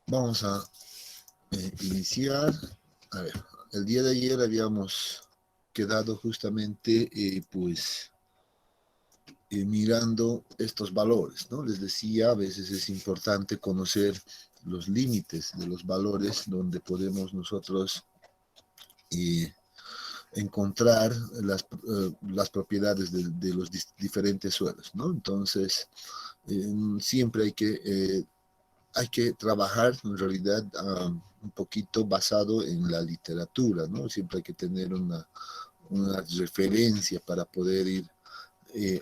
vamos a iniciar. A ver, el día de ayer habíamos quedado justamente, mirando estos valores, ¿no? Les decía, a veces es importante conocer los límites de los valores donde podemos nosotros encontrar las propiedades de los diferentes suelos, ¿no? Entonces, siempre hay que trabajar en realidad un poquito basado en la literatura, ¿no? Siempre hay que tener una referencia para poder ir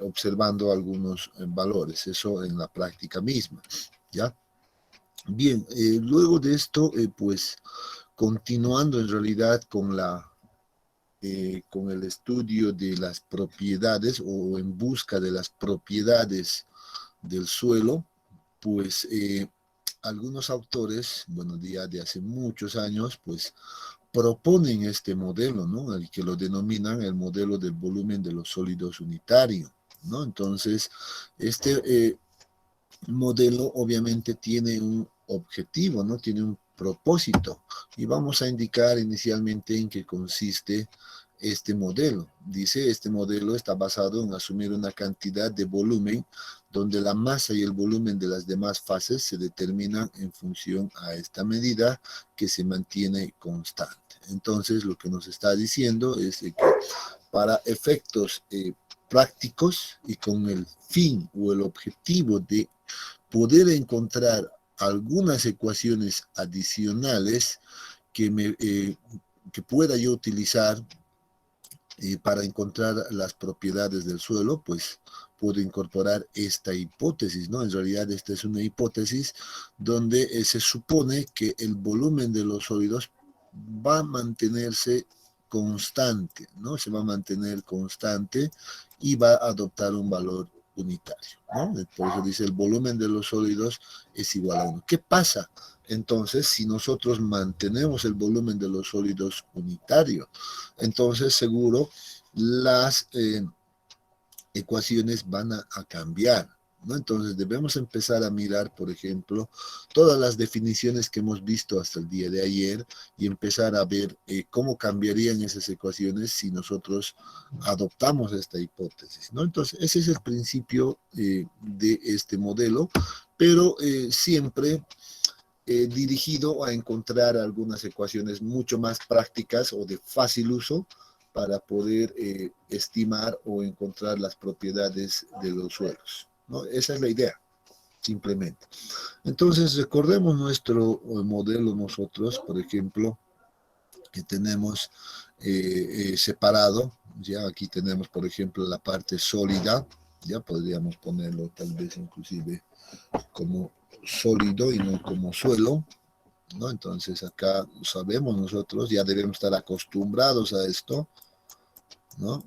observando algunos valores, eso en la práctica misma, ¿ya? Bien, luego de esto, continuando en realidad con el estudio de las propiedades o en busca de las propiedades del suelo, pues algunos autores, bueno, ya de hace muchos años, pues proponen este modelo, ¿no? El que lo denominan el modelo del volumen de los sólidos unitario, ¿no? Entonces, este modelo obviamente tiene un objetivo, ¿no? Tiene un propósito. Y vamos a indicar inicialmente en qué consiste este modelo. Dice, este modelo está basado en asumir una cantidad de volumen donde la masa y el volumen de las demás fases se determinan en función a esta medida que se mantiene constante. Entonces, lo que nos está diciendo es que para efectos prácticos y con el fin o el objetivo de poder encontrar algunas ecuaciones adicionales que pueda yo utilizar para encontrar las propiedades del suelo, pues puedo incorporar esta hipótesis, ¿no? En realidad esta es una hipótesis donde se supone que el volumen de los sólidos va a mantenerse constante, ¿no? Se va a mantener constante y va a adoptar un valor unitario, ¿no? Por eso dice el volumen de los sólidos es igual a 1. ¿Qué pasa entonces si nosotros mantenemos el volumen de los sólidos unitario? Entonces seguro las ecuaciones van a cambiar, ¿no? Entonces debemos empezar a mirar, por ejemplo, todas las definiciones que hemos visto hasta el día de ayer y empezar a ver cómo cambiarían esas ecuaciones si nosotros adoptamos esta hipótesis, ¿no? Entonces ese es el principio de este modelo, pero siempre dirigido a encontrar algunas ecuaciones mucho más prácticas o de fácil uso para poder estimar o encontrar las propiedades de los suelos, ¿no? Esa es la idea, simplemente. Entonces, recordemos nuestro modelo nosotros, por ejemplo, que tenemos separado, ya aquí tenemos, por ejemplo, la parte sólida, ya podríamos ponerlo tal vez inclusive como sólido y no como suelo, ¿no? Entonces acá sabemos nosotros, ya debemos estar acostumbrados a esto, ¿no?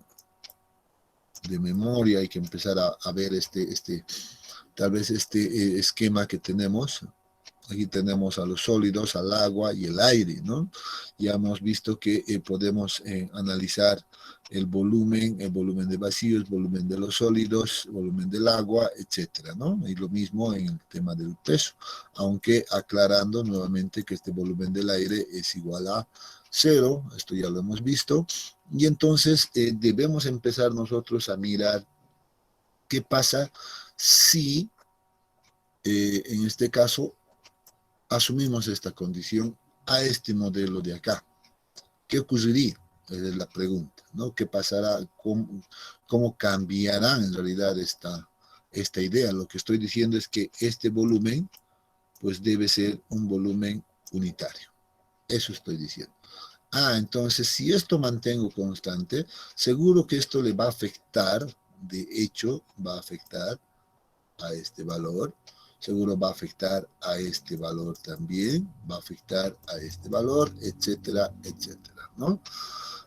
De memoria hay que empezar a ver tal vez este esquema que tenemos. Aquí tenemos a los sólidos, al agua y el aire, ¿no? Ya hemos visto que podemos analizar el volumen de vacío, el volumen de los sólidos, el volumen del agua, etcétera, ¿no? Y lo mismo en el tema del peso, aunque aclarando nuevamente que este volumen del aire es igual a 0, esto ya lo hemos visto, y entonces debemos empezar nosotros a mirar qué pasa si en este caso asumimos esta condición a este modelo de acá. ¿Qué ocurriría? Esa es la pregunta, ¿no? ¿Qué pasará? ¿Cómo cambiará en realidad esta idea? Lo que estoy diciendo es que este volumen, pues debe ser un volumen unitario. Eso estoy diciendo. Entonces, si esto mantengo constante, seguro que esto le va a afectar, de hecho, va a afectar a este valor, seguro va a afectar a este valor también, va a afectar a este valor, etcétera, etcétera, ¿no?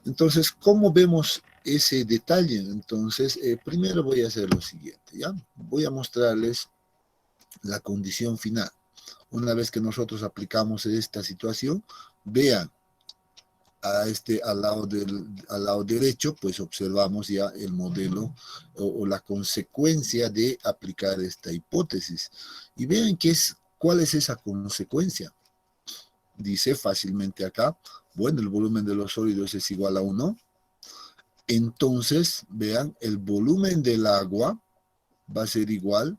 Entonces, ¿cómo vemos ese detalle? Entonces, primero voy a hacer lo siguiente, ¿ya? Voy a mostrarles la condición final. Una vez que nosotros aplicamos esta situación, vean, al lado derecho, pues observamos ya el modelo o la consecuencia de aplicar esta hipótesis. Y vean cuál es esa consecuencia. Dice fácilmente acá, bueno, el volumen de los sólidos es igual a 1. Entonces, vean, el volumen del agua va a ser igual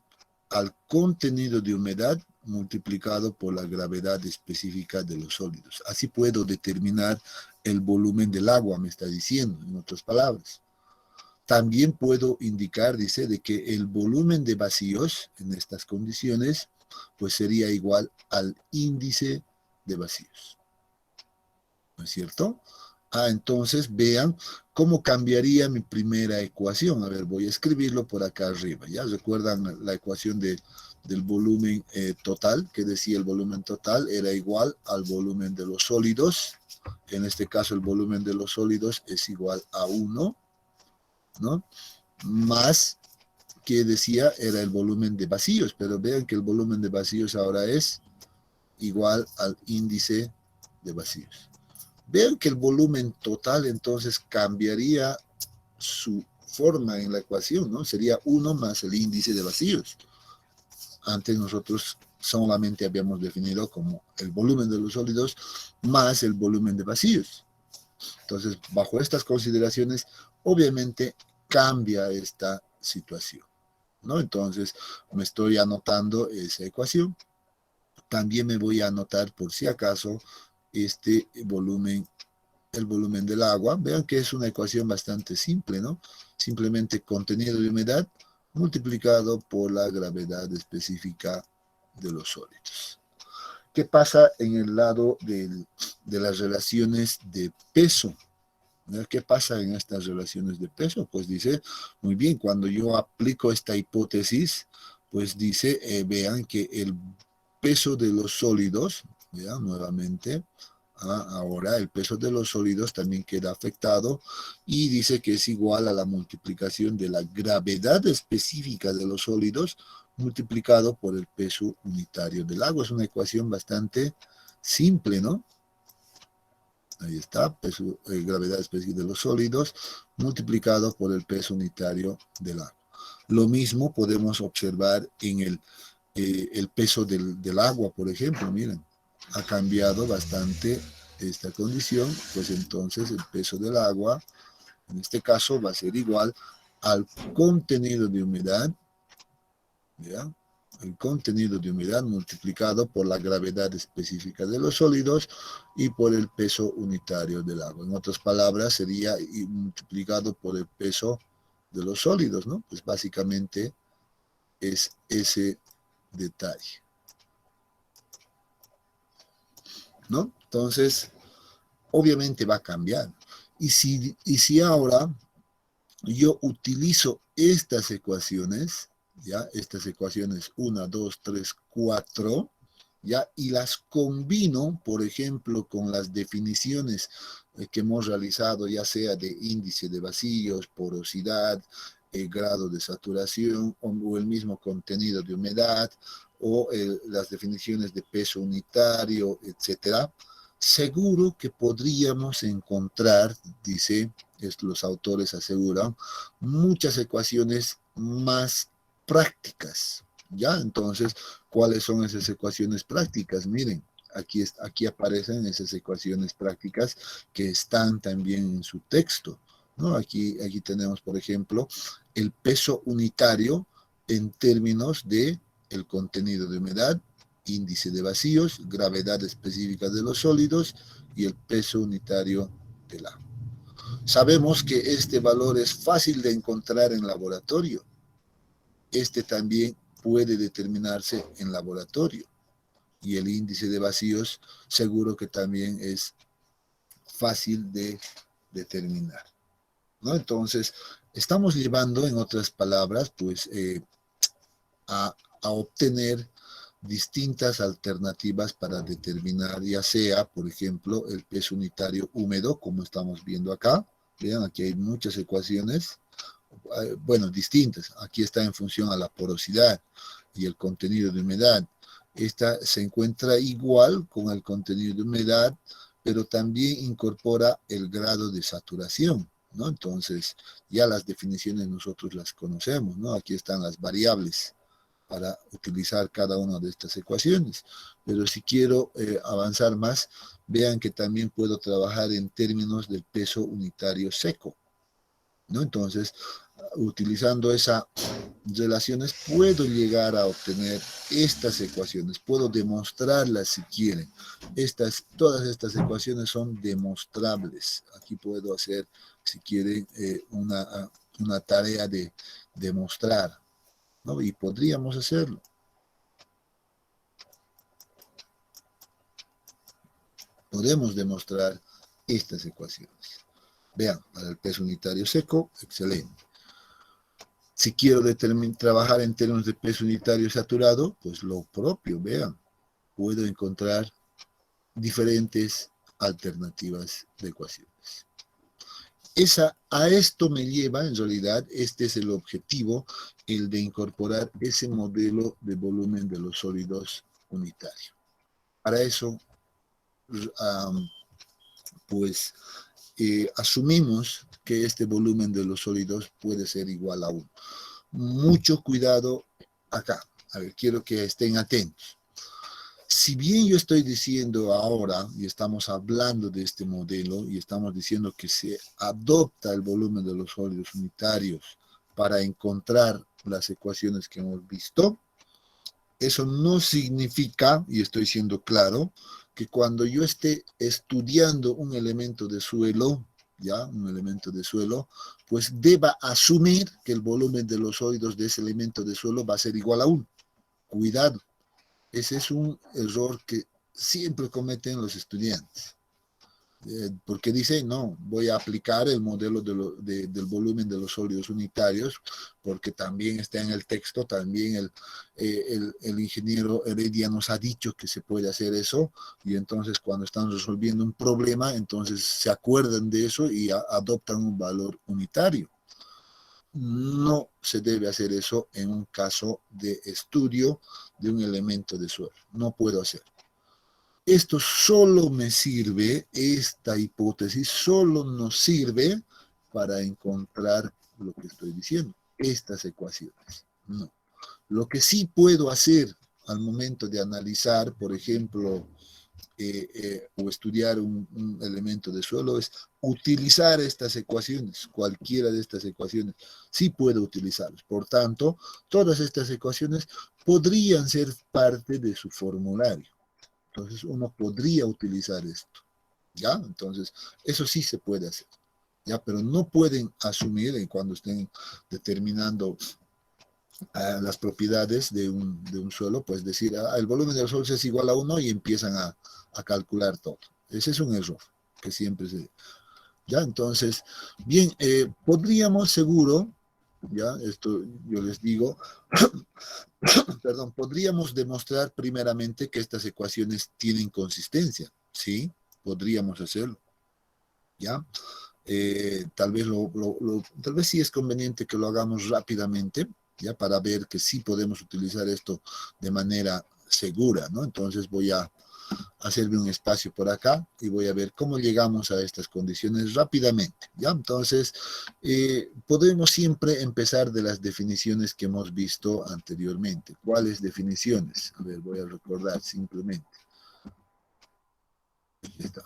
al contenido de humedad multiplicado por la gravedad específica de los sólidos. Así puedo determinar el volumen del agua, me está diciendo, en otras palabras. También puedo indicar, dice, de que el volumen de vacíos en estas condiciones, pues sería igual al índice de vacíos. ¿No es cierto? Entonces vean cómo cambiaría mi primera ecuación. A ver, voy a escribirlo por acá arriba. ¿Ya recuerdan la ecuación del volumen total? Que decía el volumen total era igual al volumen de los sólidos. En este caso el volumen de los sólidos es igual a 1, ¿no? Más, que decía, era el volumen de vacíos. Pero vean que el volumen de vacíos ahora es igual al índice de vacíos. Vean que el volumen total entonces cambiaría su forma en la ecuación, ¿no? Sería 1 más el índice de vacíos. Antes nosotros solamente habíamos definido como el volumen de los sólidos más el volumen de vacíos. Entonces, bajo estas consideraciones, obviamente cambia esta situación, ¿no? Entonces, me estoy anotando esa ecuación. También me voy a anotar, por si acaso, este volumen, el volumen del agua. Vean que es una ecuación bastante simple, ¿no? Simplemente contenido de humedad multiplicado por la gravedad específica de los sólidos. ¿Qué pasa en el lado de las relaciones de peso? ¿Qué pasa en estas relaciones de peso? Pues dice, muy bien, cuando yo aplico esta hipótesis, pues dice, vean que el peso de los sólidos, ¿ya? Nuevamente, ahora el peso de los sólidos también queda afectado y dice que es igual a la multiplicación de la gravedad específica de los sólidos multiplicado por el peso unitario del agua. Es una ecuación bastante simple, ¿no? Ahí está, peso, gravedad específica de los sólidos multiplicado por el peso unitario del agua. Lo mismo podemos observar en el peso del agua, por ejemplo. Miren, ha cambiado bastante esta condición, pues entonces el peso del agua, en este caso, va a ser igual al contenido de humedad, ¿ya? El contenido de humedad multiplicado por la gravedad específica de los sólidos y por el peso unitario del agua. En otras palabras, sería multiplicado por el peso de los sólidos, ¿no? Pues básicamente es ese detalle, ¿no? Entonces, obviamente va a cambiar. Y si ahora yo utilizo estas ecuaciones, ¿ya? Estas ecuaciones 1, 2, 3, 4, ¿ya? Y las combino, por ejemplo, con las definiciones que hemos realizado, ya sea de índice de vacíos, porosidad, grado de saturación, o el mismo contenido de humedad, o las definiciones de peso unitario, etcétera, seguro que podríamos encontrar, dice, los autores aseguran, muchas ecuaciones más prácticas, ¿ya? Entonces, ¿cuáles son esas ecuaciones prácticas? Miren, aquí aparecen esas ecuaciones prácticas que están también en su texto, ¿no? Aquí tenemos, por ejemplo, el peso unitario en términos de el contenido de humedad, índice de vacíos, gravedad específica de los sólidos y el peso unitario del agua. Sabemos que este valor es fácil de encontrar en laboratorio. Este también puede determinarse en laboratorio. Y el índice de vacíos seguro que también es fácil de determinar, ¿no? Entonces, estamos llevando, en otras palabras, pues a obtener distintas alternativas para determinar, ya sea, por ejemplo, el peso unitario húmedo, como estamos viendo acá. Vean, aquí hay muchas ecuaciones, bueno, distintas. Aquí está en función a la porosidad y el contenido de humedad. Esta se encuentra igual con el contenido de humedad, pero también incorpora el grado de saturación, ¿no? Entonces, ya las definiciones nosotros las conocemos, ¿no? Aquí están las variables para utilizar cada una de estas ecuaciones. Pero si quiero avanzar más, vean que también puedo trabajar en términos del peso unitario seco, ¿no? Entonces, utilizando esas relaciones, puedo llegar a obtener estas ecuaciones, puedo demostrarlas si quieren. Todas estas ecuaciones son demostrables. Aquí puedo hacer, si quieren, una tarea de demostrar, ¿no? Y podríamos hacerlo. Podemos demostrar estas ecuaciones. Vean, para el peso unitario seco, excelente. Si quiero trabajar en términos de peso unitario saturado, pues lo propio, vean, puedo encontrar diferentes alternativas de ecuaciones. A esto me lleva, en realidad, este es el objetivo, el de incorporar ese modelo de volumen de los sólidos unitario. Para eso, pues, asumimos que este volumen de los sólidos puede ser igual a 1. Mucho cuidado acá. A ver, quiero que estén atentos. Si bien yo estoy diciendo ahora, y estamos hablando de este modelo, y estamos diciendo que se adopta el volumen de los sólidos unitarios para encontrar las ecuaciones que hemos visto, eso no significa, y estoy siendo claro, que cuando yo esté estudiando un elemento de suelo, ya, un elemento de suelo, pues deba asumir que el volumen de los sólidos de ese elemento de suelo va a ser igual a 1. Cuidado, ese es un error que siempre cometen los estudiantes. Porque dicen, no, voy a aplicar el modelo del volumen de los sólidos unitarios, porque también está en el texto, también el ingeniero Heredia nos ha dicho que se puede hacer eso, y entonces cuando están resolviendo un problema, entonces se acuerdan de eso y adoptan un valor unitario. No se debe hacer eso en un caso de estudio de un elemento de suelo. No puedo hacerlo. Esto solo me sirve, esta hipótesis solo nos sirve para encontrar lo que estoy diciendo, estas ecuaciones. No. Lo que sí puedo hacer al momento de analizar, por ejemplo, o estudiar un elemento de suelo es utilizar estas ecuaciones, cualquiera de estas ecuaciones, sí puedo utilizarlas. Por tanto, todas estas ecuaciones podrían ser parte de su formulario. Entonces uno podría utilizar esto, ¿ya? Entonces, eso sí se puede hacer, ¿ya? Pero no pueden asumir cuando estén determinando las propiedades de un suelo, pues decir, el volumen del suelo es igual a 1 y empiezan a calcular todo. Ese es un error que siempre se... ¿Ya? Entonces, bien, podríamos seguro, ¿ya? Esto yo les digo, perdón, podríamos demostrar primeramente que estas ecuaciones tienen consistencia, ¿sí? Podríamos hacerlo, ¿ya? Tal vez sí es conveniente que lo hagamos rápidamente, ¿ya? Para ver que sí podemos utilizar esto de manera segura, ¿no? Entonces voy a hacerme un espacio por acá y voy a ver cómo llegamos a estas condiciones rápidamente, ¿ya? Entonces, podemos siempre empezar de las definiciones que hemos visto anteriormente. ¿Cuáles definiciones? A ver, voy a recordar simplemente. Aquí está.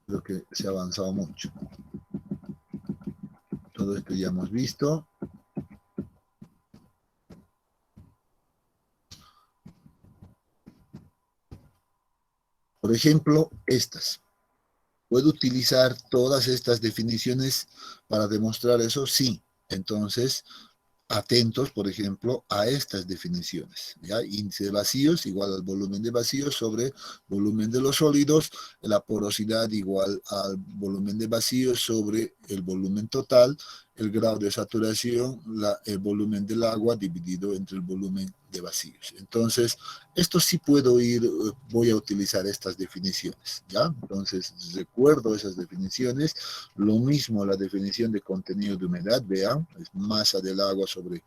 Creo que se ha avanzado mucho. Todo esto ya hemos visto. Por ejemplo, estas. ¿Puedo utilizar todas estas definiciones para demostrar eso? Sí. Entonces, atentos, por ejemplo, a estas definiciones, ¿ya? Índice de vacíos igual al volumen de vacíos sobre volumen de los sólidos, la porosidad igual al volumen de vacíos sobre el volumen total, el grado de saturación, el volumen del agua dividido entre el volumen de vacíos. Entonces, esto sí puedo voy a utilizar estas definiciones, ¿ya? Entonces, recuerdo esas definiciones, lo mismo la definición de contenido de humedad, vean, es masa del agua sobre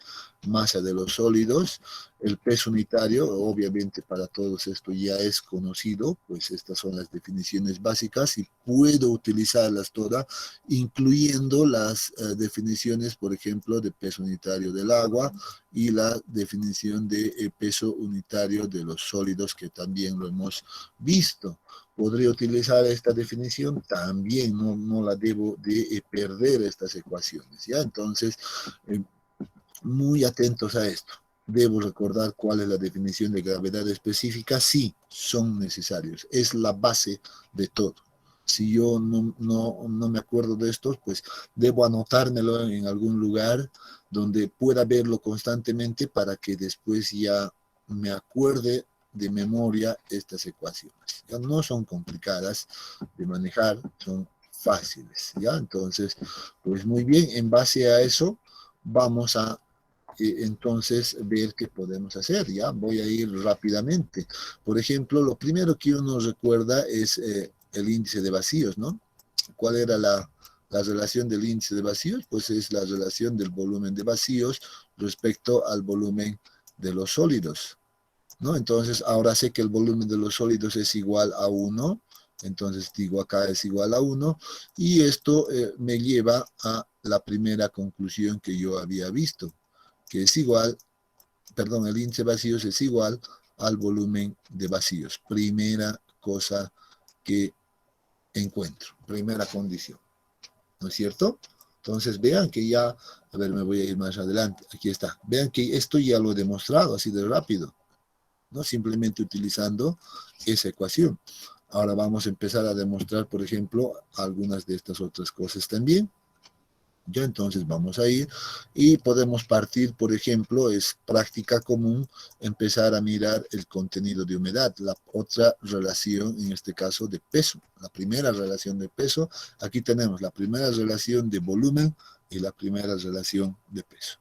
masa de los sólidos. El peso unitario, obviamente para todos esto ya es conocido, pues estas son las definiciones básicas y puedo utilizarlas todas, incluyendo las definiciones, por ejemplo, de peso unitario del agua y la definición de peso unitario de los sólidos, que también lo hemos visto. ¿Podría utilizar esta definición? También no la debo de perder estas ecuaciones, ¿ya? Entonces, muy atentos a esto. Debo recordar cuál es la definición de gravedad específica. Sí, son necesarios. Es la base de todo. Si yo no me acuerdo de esto, pues debo anotármelo en algún lugar donde pueda verlo constantemente para que después ya me acuerde de memoria estas ecuaciones. Ya no son complicadas de manejar, son fáciles. ¿Ya? Entonces, pues muy bien, en base a eso vamos a entonces ver qué podemos hacer. Ya voy a ir rápidamente. Por ejemplo, lo primero que uno recuerda es el índice de vacíos, ¿no? ¿Cuál era la relación del índice de vacíos? Pues es la relación del volumen de vacíos respecto al volumen de los sólidos, ¿no? Entonces, ahora sé que el volumen de los sólidos es igual a 1, entonces digo acá es igual a 1, y esto me lleva a la primera conclusión que yo había visto, que es igual, perdón, el índice de vacíos es igual al volumen de vacíos. Primera cosa que encuentro, primera condición, ¿no es cierto? Entonces vean que ya, a ver, me voy a ir más adelante, aquí está. Vean que esto ya lo he demostrado así de rápido, ¿no? Simplemente utilizando esa ecuación. Ahora vamos a empezar a demostrar, por ejemplo, algunas de estas otras cosas también. Ya entonces vamos a ir y podemos partir, por ejemplo, es práctica común empezar a mirar el contenido de humedad, la otra relación, en este caso, de peso. La primera relación de peso, aquí tenemos la primera relación de volumen y la primera relación de peso.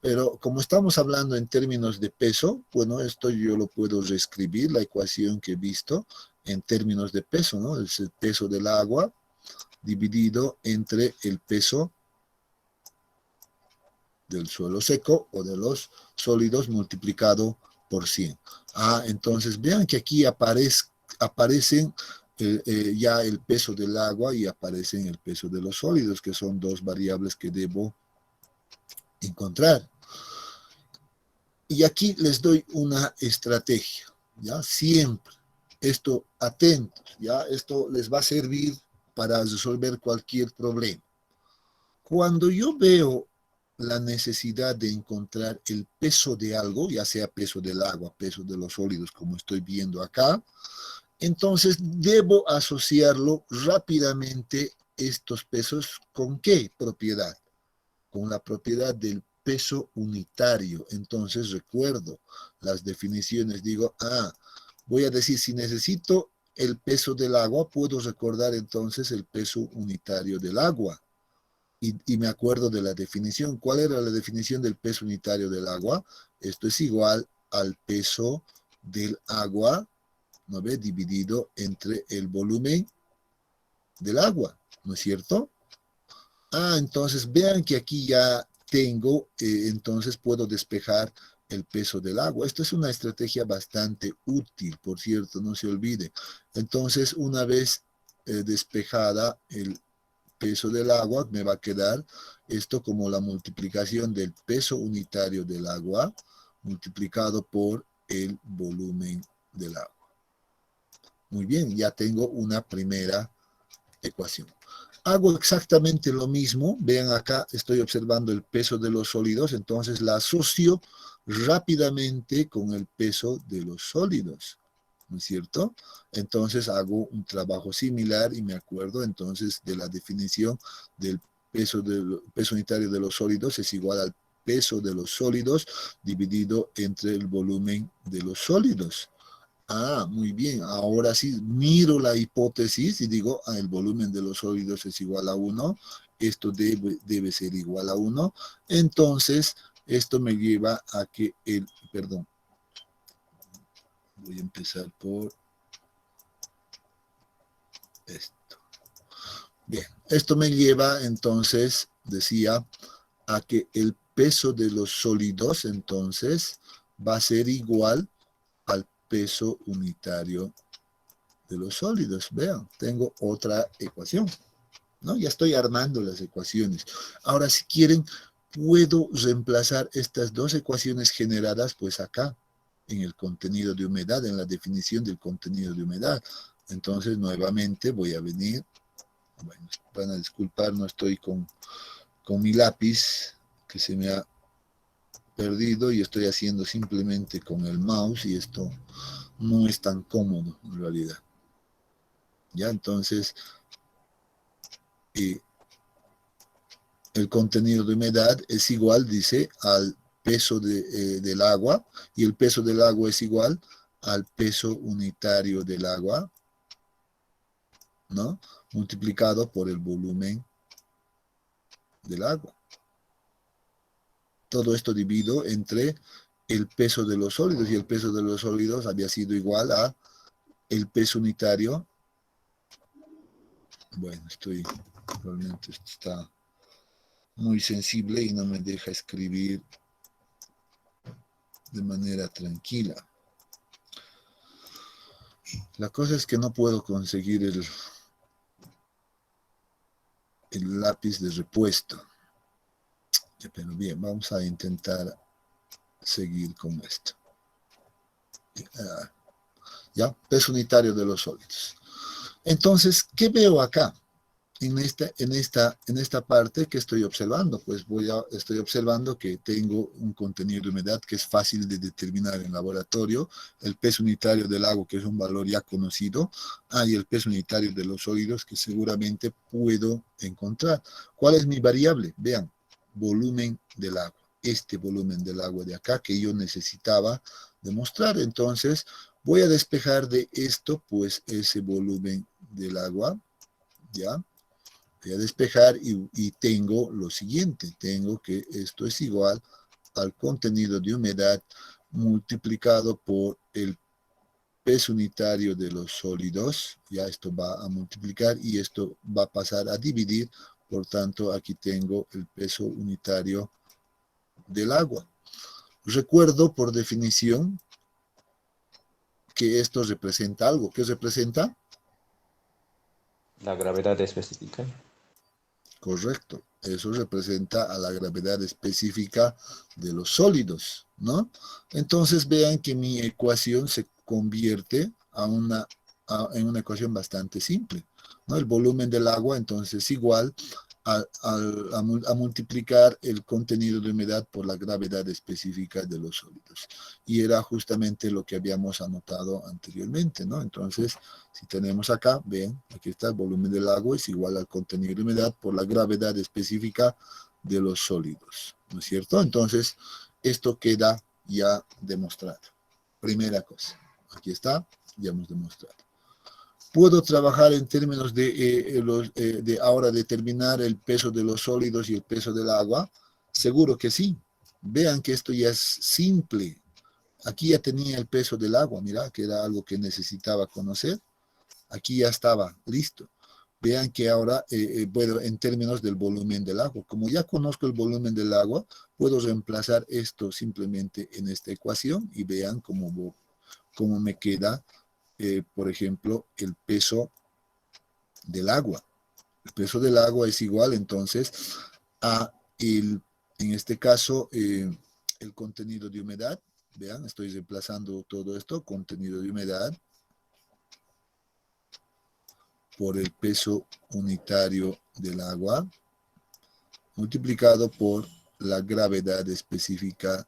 Pero como estamos hablando en términos de peso, bueno, esto yo lo puedo reescribir, la ecuación que he visto, en términos de peso, ¿no? Es el peso del agua dividido entre el peso del suelo seco o de los sólidos multiplicado por 100. Entonces vean que aquí aparecen ya el peso del agua y aparecen el peso de los sólidos, que son dos variables que debo encontrar. Y aquí les doy una estrategia, ¿ya? Siempre, esto atentos, ¿ya? Esto les va a servir para resolver cualquier problema. Cuando yo veo la necesidad de encontrar el peso de algo, ya sea peso del agua, peso de los sólidos, como estoy viendo acá, entonces debo asociarlo rápidamente estos pesos con ¿qué propiedad? Con la propiedad del peso unitario. Entonces recuerdo las definiciones, digo, voy a decir, si necesito el peso del agua, puedo recordar entonces el peso unitario del agua. Y me acuerdo de la definición. ¿Cuál era la definición del peso unitario del agua? Esto es igual al peso del agua, ¿no ve? Dividido entre el volumen del agua, ¿no es cierto? Entonces vean que aquí ya tengo, entonces puedo despejar el peso del agua. Esto es una estrategia bastante útil, por cierto, no se olvide. Entonces, una vez despejada el peso del agua, me va a quedar esto como la multiplicación del peso unitario del agua multiplicado por el volumen del agua. Muy bien, ya tengo una primera ecuación. Hago exactamente lo mismo. Vean acá, estoy observando el peso de los sólidos, entonces la asocio rápidamente con el peso de los sólidos, ¿no es cierto? Entonces hago un trabajo similar y me acuerdo entonces de la definición del peso unitario de los sólidos es igual al peso de los sólidos dividido entre el volumen de los sólidos. Muy bien. Ahora sí, miro la hipótesis y digo, el volumen de los sólidos es igual a 1. Esto debe ser igual a 1. Entonces, esto me lleva a que perdón, voy a empezar por esto. Bien, esto me lleva entonces, decía, a que el peso de los sólidos, entonces, va a ser igual al peso unitario de los sólidos. Vean, tengo otra ecuación, ¿no? Ya estoy armando las ecuaciones. Ahora, si quieren, puedo reemplazar estas dos ecuaciones generadas, pues acá, en el contenido de humedad, en la definición del contenido de humedad. Entonces, nuevamente voy a venir, bueno, van a disculpar, no estoy con mi lápiz, que se me ha perdido, y estoy haciendo simplemente con el mouse, y esto no es tan cómodo en realidad. Ya, entonces, el contenido de humedad es igual, dice, al peso del agua, y el peso del agua es igual al peso unitario del agua, ¿no? Multiplicado por el volumen del agua. Todo esto dividido entre el peso de los sólidos, y el peso de los sólidos había sido igual a el peso unitario. Bueno, realmente está muy sensible y no me deja escribir de manera tranquila. La cosa es que no puedo conseguir el lápiz de repuesto. Pero bien, vamos a intentar seguir con esto. ¿Ya? Peso unitario de los sólidos. Entonces, ¿qué veo acá? En esta parte que estoy observando, pues estoy observando que tengo un contenido de humedad que es fácil de determinar en laboratorio, el peso unitario del agua, que es un valor ya conocido, y el peso unitario de los sólidos, que seguramente puedo encontrar. ¿Cuál es mi variable? Vean, volumen del agua. Este volumen del agua de acá que yo necesitaba demostrar. Entonces, voy a despejar de esto, pues, ese volumen del agua, ¿ya? Voy a despejar y tengo lo siguiente, tengo que esto es igual al contenido de humedad multiplicado por el peso unitario de los sólidos, ya esto va a multiplicar y esto va a pasar a dividir, por tanto aquí tengo el peso unitario del agua. Recuerdo por definición que esto representa algo. ¿Qué representa? La gravedad específica. Correcto. Eso representa a la gravedad específica de los sólidos, ¿no? Entonces vean que mi ecuación se convierte en una ecuación bastante simple, ¿no? El volumen del agua entonces es igual a multiplicar el contenido de humedad por la gravedad específica de los sólidos. Y era justamente lo que habíamos anotado anteriormente, ¿no? Entonces, si tenemos acá, ven, aquí está el volumen del agua es igual al contenido de humedad por la gravedad específica de los sólidos, ¿no es cierto? Entonces, esto queda ya demostrado. Primera cosa, aquí está, ya hemos demostrado. ¿Puedo trabajar en términos de ahora determinar el peso de los sólidos y el peso del agua? Seguro que sí. Vean que esto ya es simple. Aquí ya tenía el peso del agua, mira, que era algo que necesitaba conocer. Aquí ya estaba listo. Vean que ahora, bueno, en términos del volumen del agua, como ya conozco el volumen del agua, puedo reemplazar esto simplemente en esta ecuación y vean cómo me queda, por ejemplo, el peso del agua. El peso del agua es igual entonces a en este caso, el contenido de humedad. Vean, estoy reemplazando todo esto, contenido de humedad, por el peso unitario del agua, multiplicado por la gravedad específica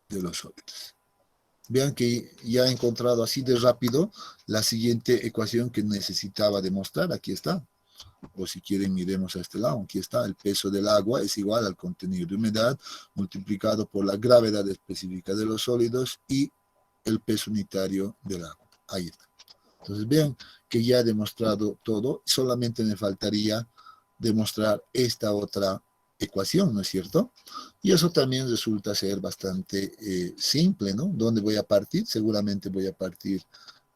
de los sólidos. Vean que ya he encontrado así de rápido la siguiente ecuación que necesitaba demostrar. Aquí está. O si quieren, miremos a este lado. Aquí está. El peso del agua es igual al contenido de humedad multiplicado por la gravedad específica de los sólidos y el peso unitario del agua. Ahí está. Entonces vean que ya he demostrado todo. Solamente me faltaría demostrar esta otra ecuación, ¿no es cierto? Y eso también resulta ser bastante simple, ¿no? ¿Dónde voy a partir? Seguramente voy a partir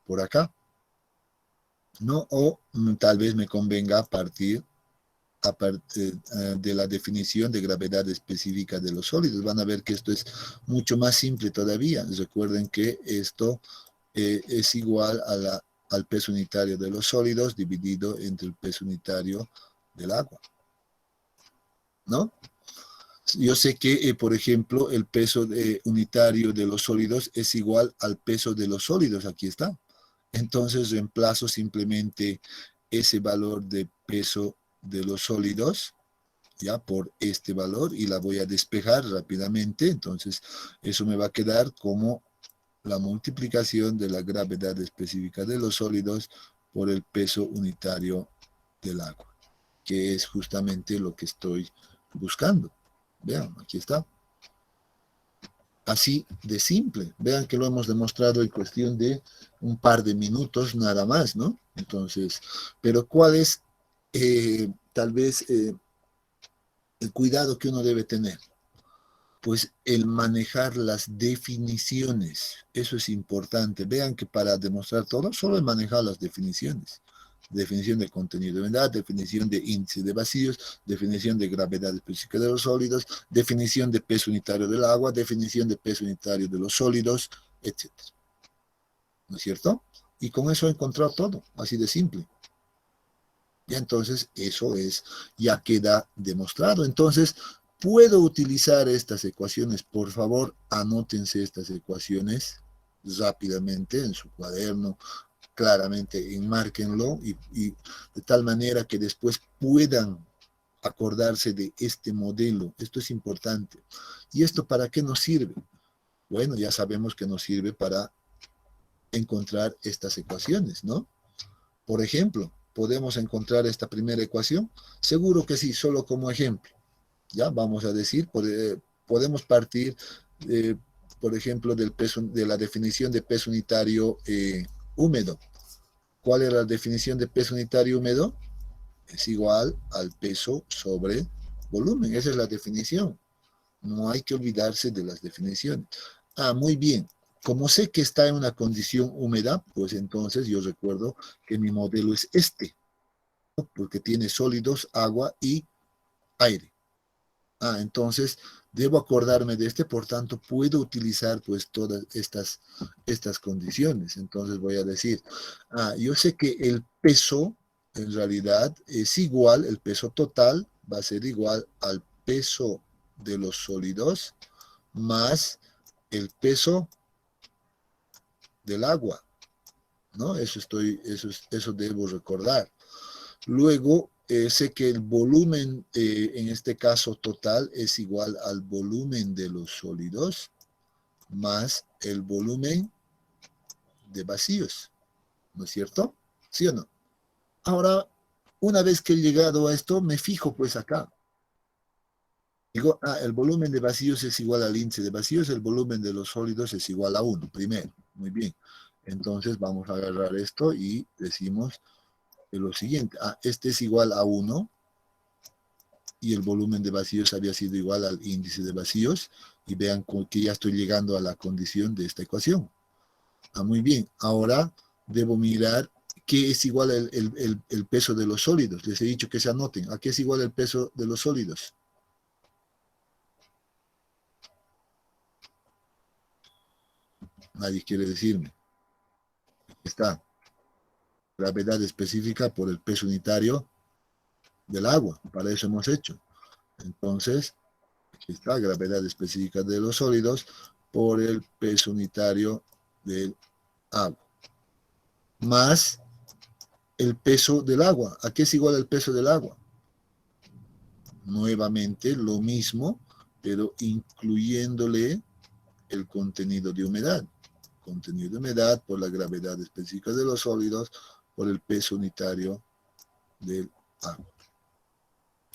por acá, ¿no? O tal vez me convenga partir aparte de la definición de gravedad específica de los sólidos. Van a ver que esto es mucho más simple todavía. Recuerden que esto es igual a al peso unitario de los sólidos dividido entre el peso unitario del agua, ¿no? Yo sé que, por ejemplo, el peso unitario de los sólidos es igual al peso de los sólidos. Aquí está. Entonces reemplazo simplemente ese valor de peso de los sólidos, ya, por este valor, y la voy a despejar rápidamente. Entonces eso me va a quedar como la multiplicación de la gravedad específica de los sólidos por el peso unitario del agua, que es justamente lo que estoy buscando. Vean, aquí está. Así de simple. Vean que lo hemos demostrado en cuestión de un par de minutos nada más, ¿no? Entonces, pero ¿cuál es tal vez el cuidado que uno debe tener? Pues el manejar las definiciones. Eso es importante. Vean que para demostrar todo, solo es manejar las definiciones. Definición de contenido de humedad, definición de índice de vacíos, definición de gravedad específica de los sólidos, definición de peso unitario del agua, definición de peso unitario de los sólidos, etc. ¿No es cierto? Y con eso he encontrado todo, así de simple. Y entonces eso es, ya queda demostrado. Entonces, puedo utilizar estas ecuaciones. Por favor, anótense estas ecuaciones rápidamente en su cuaderno, claramente enmárquenlo y de tal manera que después puedan acordarse de este modelo. Esto es importante. ¿Y esto para qué nos sirve? Bueno, ya sabemos que nos sirve para encontrar estas ecuaciones, ¿no? Por ejemplo, ¿podemos encontrar esta primera ecuación? Seguro que sí, solo como ejemplo. Ya vamos a decir, podemos partir, eh, por ejemplo, del peso, de la definición de peso unitario húmedo. ¿Cuál es la definición de peso unitario húmedo? Es igual al peso sobre volumen. Esa es la definición. No hay que olvidarse de las definiciones. Ah, muy bien. Como sé que está en una condición húmeda, pues entonces yo recuerdo que mi modelo es este, ¿no? Porque tiene sólidos, agua y aire. Ah, entonces debo acordarme de este, por tanto puedo utilizar pues todas estas condiciones. Entonces voy a decir, yo sé que el peso en realidad es igual, el peso total va a ser igual al peso de los sólidos más el peso del agua, ¿no? Eso debo recordar. Luego, sé que el volumen, en este caso total, es igual al volumen de los sólidos más el volumen de vacíos, ¿no es cierto? ¿Sí o no? Ahora, una vez que he llegado a esto, me fijo pues acá. Digo, el volumen de vacíos es igual al índice de vacíos, el volumen de los sólidos es igual a 1, primero. Muy bien. Entonces vamos a agarrar esto y decimos lo siguiente. Este es igual a 1 y el volumen de vacíos había sido igual al índice de vacíos. Y vean que ya estoy llegando a la condición de esta ecuación. Muy bien. Ahora debo mirar qué es igual el peso de los sólidos. Les he dicho que se anoten. ¿A qué es igual el peso de los sólidos? Nadie quiere decirme. Está. Gravedad específica por el peso unitario del agua. Para eso hemos hecho. Entonces, aquí está, gravedad específica de los sólidos por el peso unitario del agua. Más el peso del agua. ¿A qué es igual el peso del agua? Nuevamente lo mismo, pero incluyéndole el contenido de humedad. Contenido de humedad por la gravedad específica de los sólidos por el peso unitario del agua.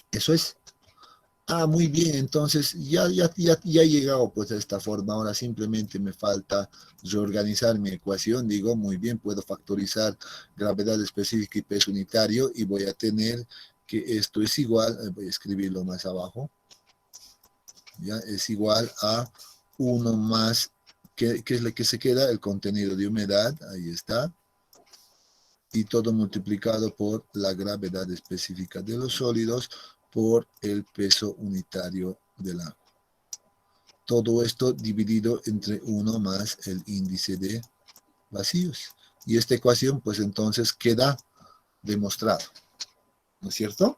Eso es. Muy bien, entonces ya he llegado pues a esta forma. Ahora simplemente me falta reorganizar mi ecuación. Digo, muy bien, puedo factorizar gravedad específica y peso unitario y voy a tener que esto es igual, voy a escribirlo más abajo, ya es igual a 1 más, ¿qué es lo que se queda? El contenido de humedad, ahí está, y todo multiplicado por la gravedad específica de los sólidos por el peso unitario del agua. Todo esto dividido entre 1 más el índice de vacíos. Y esta ecuación, pues entonces queda demostrado, ¿no es cierto?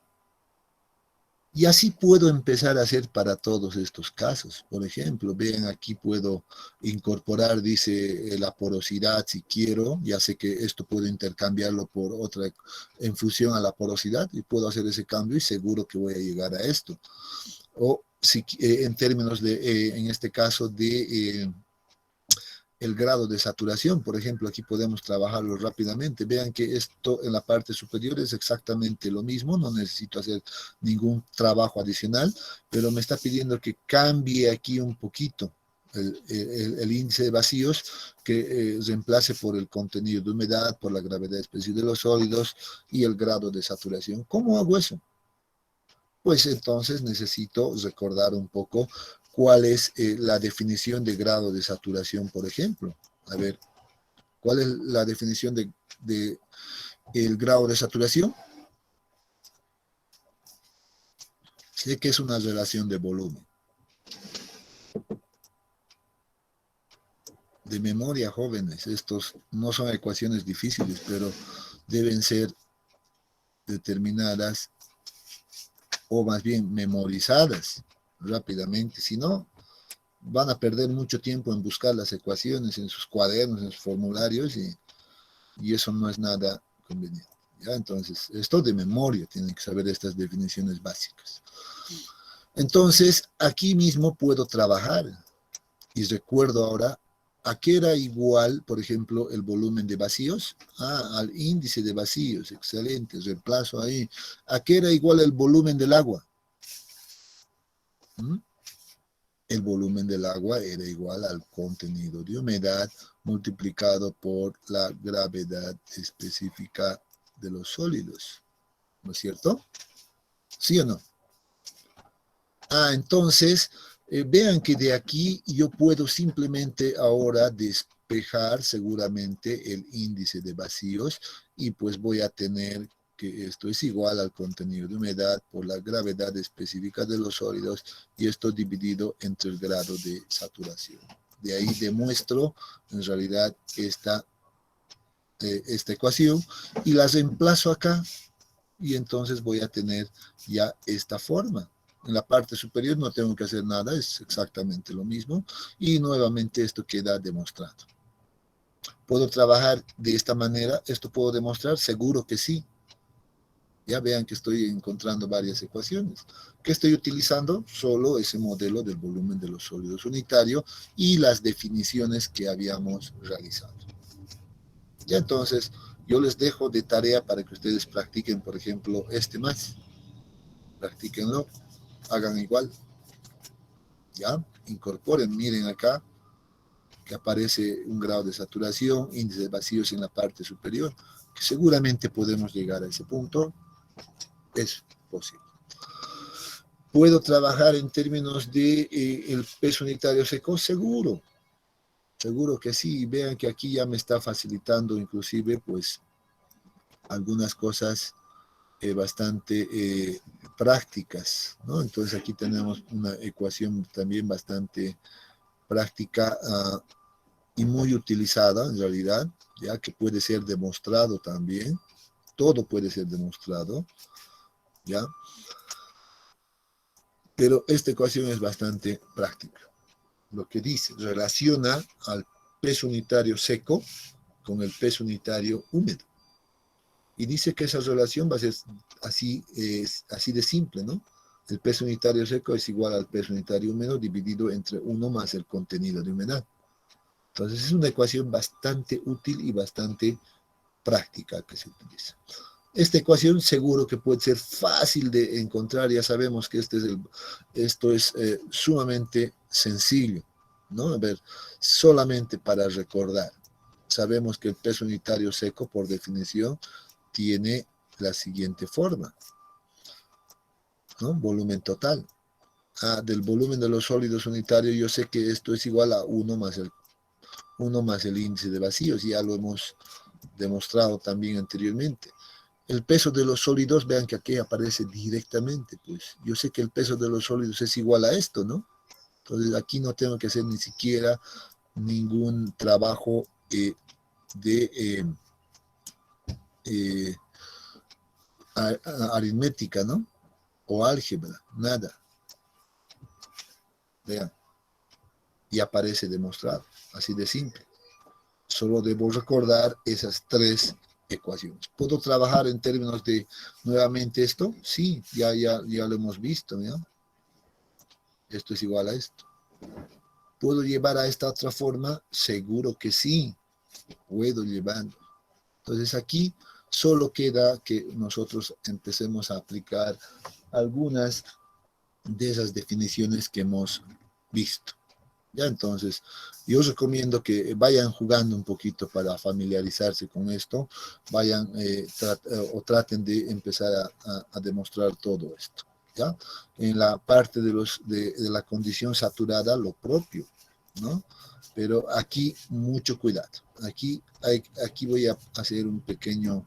Y así puedo empezar a hacer para todos estos casos. Por ejemplo, vean, aquí puedo incorporar, dice, la porosidad si quiero. Ya sé que esto puedo intercambiarlo por otra en función a la porosidad y puedo hacer ese cambio y seguro que voy a llegar a esto. O si, en términos de, en este caso, de el grado de saturación, por ejemplo, aquí podemos trabajarlo rápidamente. Vean que esto en la parte superior es exactamente lo mismo, no necesito hacer ningún trabajo adicional, pero me está pidiendo que cambie aquí un poquito el índice de vacíos, que reemplace por el contenido de humedad, por la gravedad específica de los sólidos y el grado de saturación. ¿Cómo hago eso? Pues entonces necesito recordar un poco cuál es la definición de grado de saturación, por ejemplo. A ver, ¿cuál es la definición de el grado de saturación? Sé que es una relación de volumen. De memoria, jóvenes, estos no son ecuaciones difíciles, pero deben ser determinadas o más bien memorizadas rápidamente, si no, van a perder mucho tiempo en buscar las ecuaciones en sus cuadernos, en sus formularios, y eso no es nada conveniente. ¿Ya? Entonces, esto de memoria, tienen que saber estas definiciones básicas. Entonces, aquí mismo puedo trabajar, y recuerdo ahora, ¿a qué era igual, por ejemplo, el volumen de vacíos? Al índice de vacíos, excelente, reemplazo ahí. ¿A qué era igual el volumen del agua? ¿Mm? El volumen del agua era igual al contenido de humedad multiplicado por la gravedad específica de los sólidos. ¿No es cierto? ¿Sí o no? Entonces, vean que de aquí yo puedo simplemente ahora despejar seguramente el índice de vacíos y pues voy a tener que esto es igual al contenido de humedad por la gravedad específica de los sólidos y esto dividido entre el grado de saturación. De ahí demuestro en realidad esta ecuación y la reemplazo acá y entonces voy a tener ya esta forma. En la parte superior no tengo que hacer nada, es exactamente lo mismo y nuevamente esto queda demostrado. ¿Puedo trabajar de esta manera? ¿Esto puedo demostrar? Seguro que sí. Ya vean que estoy encontrando varias ecuaciones. ¿Qué estoy utilizando? Solo ese modelo del volumen de los sólidos unitario y las definiciones que habíamos realizado. Ya entonces, yo les dejo de tarea para que ustedes practiquen, por ejemplo, este más. Practíquenlo, hagan igual. Ya, incorporen, miren acá, que aparece un grado de saturación, índice de vacíos en la parte superior, que seguramente podemos llegar a ese punto. Es posible. ¿Puedo trabajar en términos de el peso unitario seco? Seguro, seguro que sí. Vean que aquí ya me está facilitando inclusive pues algunas cosas bastante prácticas, ¿no? Entonces aquí tenemos una ecuación también bastante práctica y muy utilizada en realidad, ya que puede ser demostrado también, todo puede ser demostrado, ¿ya? Pero esta ecuación es bastante práctica. Lo que dice, relaciona al peso unitario seco con el peso unitario húmedo. Y dice que esa relación va a ser así, así de simple, ¿no? El peso unitario seco es igual al peso unitario húmedo dividido entre 1 más el contenido de humedad. Entonces es una ecuación bastante útil y bastante práctica que se utiliza. Esta ecuación seguro que puede ser fácil de encontrar, ya sabemos que esto es sumamente sencillo, ¿no? A ver, solamente para recordar, sabemos que el peso unitario seco, por definición, tiene la siguiente forma, ¿no? Volumen total. Del volumen de los sólidos unitarios, yo sé que esto es igual a 1 más el índice de vacíos, ya lo hemos demostrado también anteriormente. El peso de los sólidos, vean que aquí aparece directamente, pues yo sé que el peso de los sólidos es igual a esto, ¿no? Entonces aquí no tengo que hacer ni siquiera ningún trabajo de eh, aritmética, ¿no? O álgebra, nada. Vean, y aparece demostrado, así de simple. Solo debo recordar esas tres ecuaciones. ¿Puedo trabajar en términos de nuevamente esto? Sí, ya lo hemos visto, ¿ya? Esto es igual a esto. ¿Puedo llevar a esta otra forma? Seguro que sí, puedo llevarlo. Entonces aquí solo queda que nosotros empecemos a aplicar algunas de esas definiciones que hemos visto. Ya, entonces, yo os recomiendo que vayan jugando un poquito para familiarizarse con esto, vayan o traten de empezar a demostrar todo esto. ¿Ya? En la parte de la condición saturada, lo propio, ¿no? Pero aquí mucho cuidado. Aquí voy a hacer un pequeño,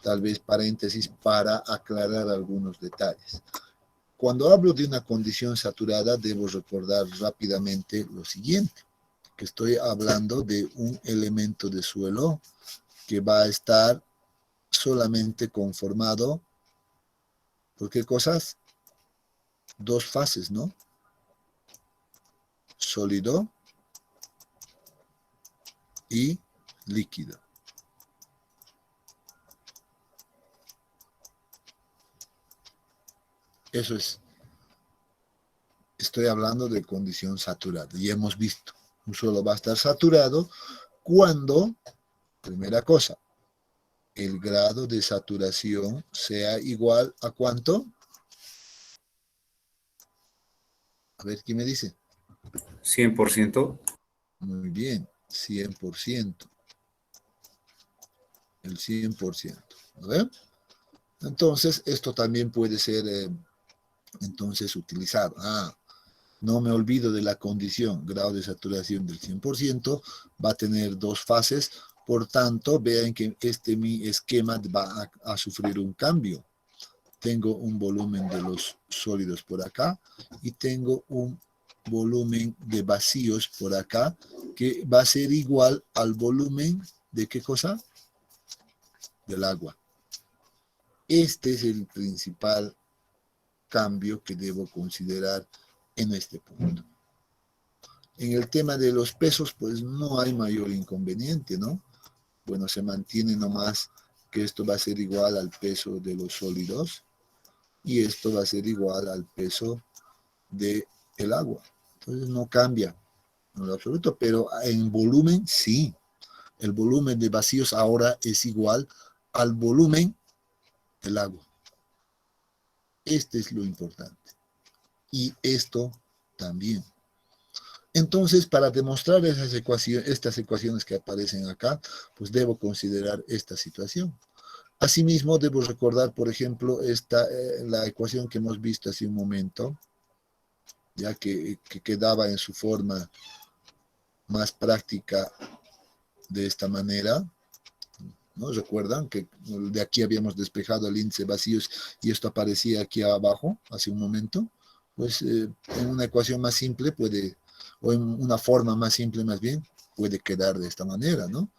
tal vez, paréntesis para aclarar algunos detalles. Cuando hablo de una condición saturada, debo recordar rápidamente lo siguiente, que estoy hablando de un elemento de suelo que va a estar solamente conformado por qué cosas, dos fases, ¿no? Sólido y líquido. Eso es, estoy hablando de condición saturada y hemos visto, un suelo va a estar saturado cuando, primera cosa, el grado de saturación sea igual a ¿cuánto? A ver, ¿quién me dice? 100%. Muy bien, 100%. El 100%. ¿Ve? Entonces, esto también puede ser entonces utilizado. No me olvido de la condición, grado de saturación del 100%, va a tener dos fases, por tanto, vean que mi esquema va a sufrir un cambio. Tengo un volumen de los sólidos por acá y tengo un volumen de vacíos por acá que va a ser igual al volumen de ¿qué cosa? Del agua. Este es el principal cambio que debo considerar en este punto. En el tema de los pesos, pues no hay mayor inconveniente, ¿no? Bueno, se mantiene nomás que esto va a ser igual al peso de los sólidos y esto va a ser igual al peso del agua. Entonces no cambia en lo absoluto, pero en volumen sí. El volumen de vacíos ahora es igual al volumen del agua. Este es lo importante. Y esto también. Entonces, para demostrar estas ecuaciones que aparecen acá, pues debo considerar esta situación. Asimismo, debo recordar, por ejemplo, la ecuación que hemos visto hace un momento, ya que quedaba en su forma más práctica de esta manera, ¿no? ¿Recuerdan que de aquí habíamos despejado el índice vacíos y esto aparecía aquí abajo hace un momento? Pues en una ecuación más simple o en una forma más simple más bien, puede quedar de esta manera, ¿no?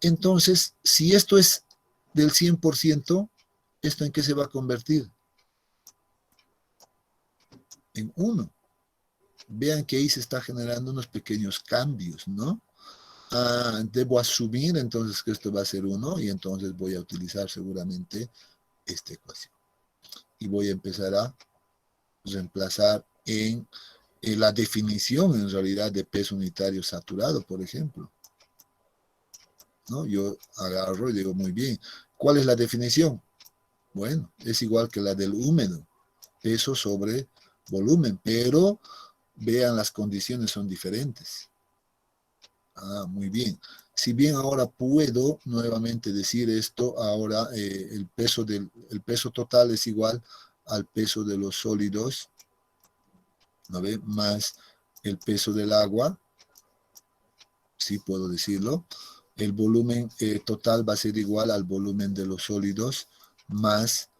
Entonces, si esto es del 100%, ¿esto en qué se va a convertir? En 1. Vean que ahí se está generando unos pequeños cambios, ¿no? Debo asumir entonces que esto va a ser 1 y entonces voy a utilizar seguramente esta ecuación. Y voy a empezar a reemplazar en la definición en realidad de peso unitario saturado, por ejemplo. ¿No? Yo agarro y digo, muy bien, ¿cuál es la definición? Bueno, es igual que la del húmedo, peso sobre volumen, pero vean, las condiciones son diferentes. Muy bien. Si bien ahora puedo nuevamente decir esto, ahora el peso total es igual al peso de los sólidos, ¿no ve? Más el peso del agua, sí puedo decirlo, el volumen total va a ser igual al volumen de los sólidos más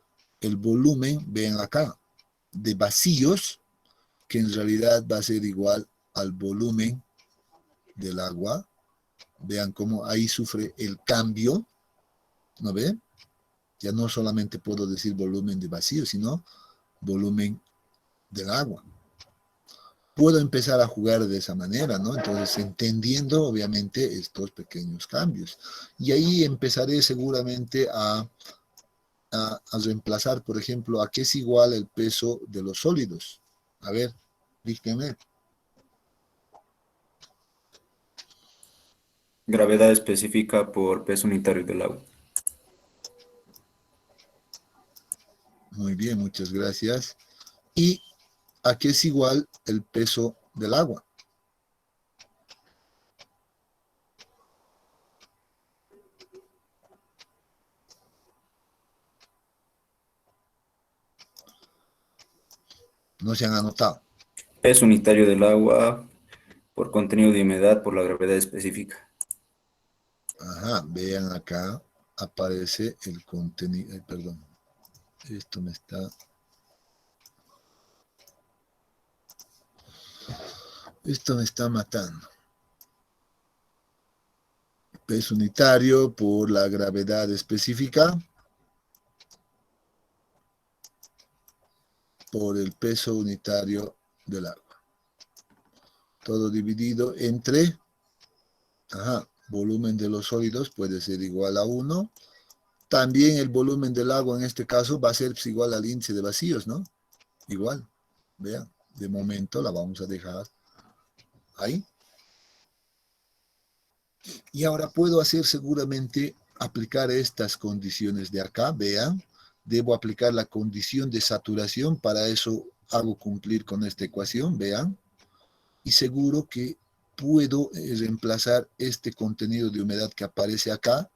el volumen, vean acá, de vacíos, que en realidad va a ser igual al volumen del agua. Vean cómo ahí sufre el cambio, ¿no ven? Ya no solamente puedo decir volumen de vacío, sino volumen del agua. Puedo empezar a jugar de esa manera, ¿no? Entonces, entendiendo, obviamente, estos pequeños cambios. Y ahí empezaré seguramente a reemplazar, por ejemplo, a qué es igual el peso de los sólidos. A ver, dígame. Gravedad específica por peso unitario del agua. Muy bien, muchas gracias. ¿Y a qué es igual el peso del agua? No se han anotado. Peso unitario del agua por contenido de humedad por la gravedad específica. Ajá, vean acá, aparece el contenido, perdón, esto me está matando. Peso unitario por la gravedad específica por el peso unitario del agua. Todo dividido entre, volumen de los sólidos puede ser igual a 1. También el volumen del agua en este caso va a ser pues, igual al índice de vacíos, ¿no? Igual. Vean, de momento la vamos a dejar ahí. Y ahora puedo hacer seguramente aplicar estas condiciones de acá. Vean, debo aplicar la condición de saturación. Para eso hago cumplir con esta ecuación. Vean. Y seguro que puedo reemplazar este contenido de humedad que aparece acá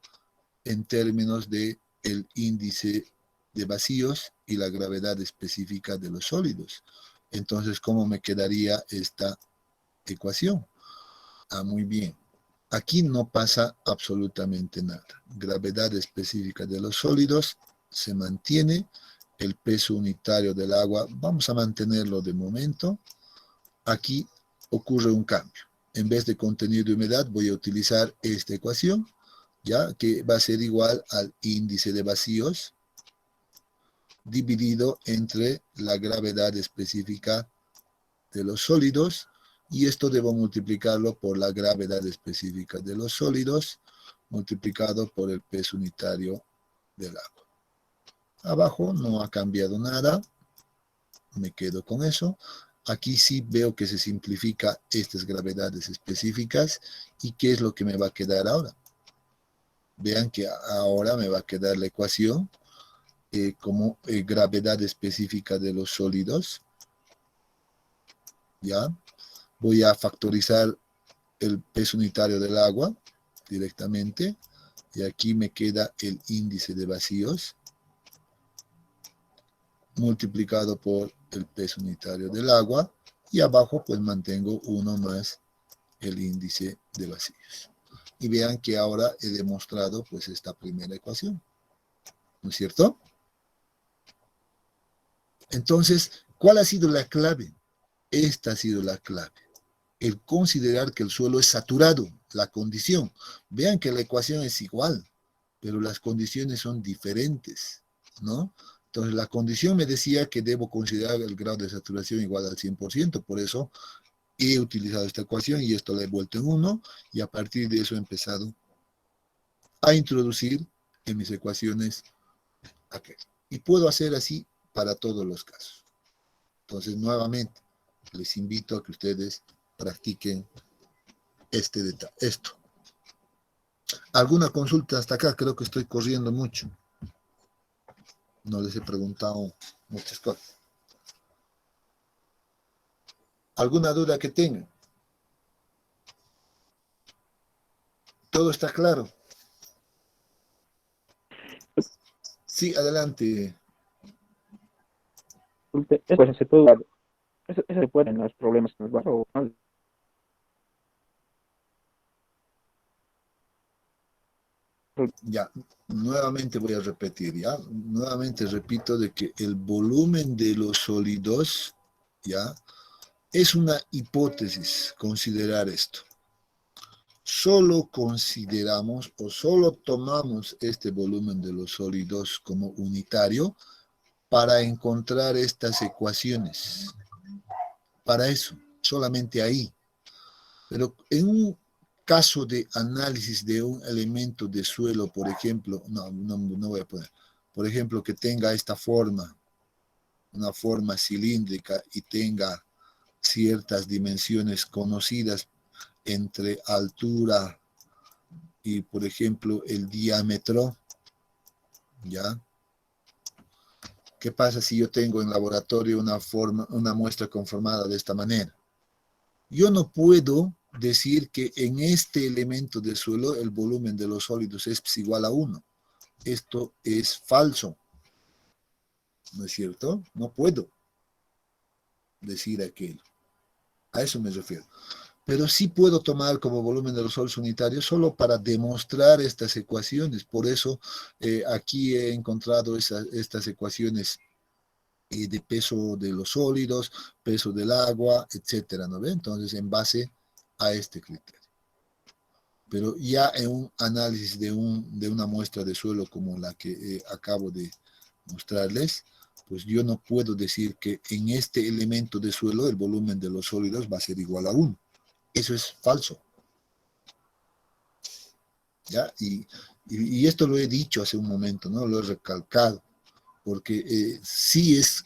en términos de el índice de vacíos y la gravedad específica de los sólidos. Entonces, ¿cómo me quedaría esta ecuación? Muy bien. Aquí no pasa absolutamente nada. Gravedad específica de los sólidos se mantiene. El peso unitario del agua, vamos a mantenerlo de momento. Aquí ocurre un cambio. En vez de contenido de humedad, voy a utilizar esta ecuación, ya que va a ser igual al índice de vacíos dividido entre la gravedad específica de los sólidos, y esto debo multiplicarlo por la gravedad específica de los sólidos multiplicado por el peso unitario del agua. Abajo no ha cambiado nada, me quedo con eso. Aquí sí veo que se simplifica estas gravedades específicas. ¿Y qué es lo que me va a quedar ahora? Vean que ahora me va a quedar la ecuación como gravedad específica de los sólidos. ¿Ya? Voy a factorizar el peso unitario del agua directamente. Y aquí me queda el índice de vacíos multiplicado por el peso unitario del agua. Y abajo pues mantengo 1 más el índice de vacíos. Y vean que ahora he demostrado pues esta primera ecuación. ¿No es cierto? Entonces, ¿cuál ha sido la clave? Esta ha sido la clave. El considerar que el suelo es saturado, la condición. Vean que la ecuación es igual, pero las condiciones son diferentes, ¿no? Entonces, la condición me decía que debo considerar el grado de saturación igual al 100%, por eso he utilizado esta ecuación y esto la he vuelto en 1, y a partir de eso he empezado a introducir en mis ecuaciones aquel. Y puedo hacer así para todos los casos. Entonces, nuevamente, les invito a que ustedes practiquen este detalle, esto. ¿Alguna consulta hasta acá? Creo que estoy corriendo mucho. No les he preguntado muchas cosas. ¿Alguna duda que tengan? ¿Todo está claro? Sí, adelante. Pues se puede, eso se puede en los problemas que nos van o no. Ya, nuevamente voy a repetir, ya, nuevamente repito de que el volumen de los sólidos, ya, es una hipótesis considerar esto. Solo consideramos o solo tomamos este volumen de los sólidos como unitario para encontrar estas ecuaciones. Para eso, solamente ahí. Pero en un caso de análisis de un elemento de suelo, por ejemplo, no voy a poner, por ejemplo, que tenga esta forma, una forma cilíndrica y tenga ciertas dimensiones conocidas entre altura y, por ejemplo, el diámetro, ¿ya? ¿Qué pasa si yo tengo en laboratorio una muestra conformada de esta manera? Yo no puedo decir que en este elemento de suelo el volumen de los sólidos es igual a 1. Esto es falso, ¿no es cierto? No puedo decir aquello. A eso me refiero. Pero sí puedo tomar como volumen de los sólidos unitarios solo para demostrar estas ecuaciones. Por eso aquí he encontrado estas ecuaciones de peso de los sólidos, peso del agua, etcétera, ¿no ve? Entonces, en base a este criterio. Pero ya en un análisis de una muestra de suelo como la que acabo de mostrarles, pues yo no puedo decir que en este elemento de suelo el volumen de los sólidos va a ser igual a 1. Eso es falso. ¿Ya? Y esto lo he dicho hace un momento, ¿no? Lo he recalcado, porque sí es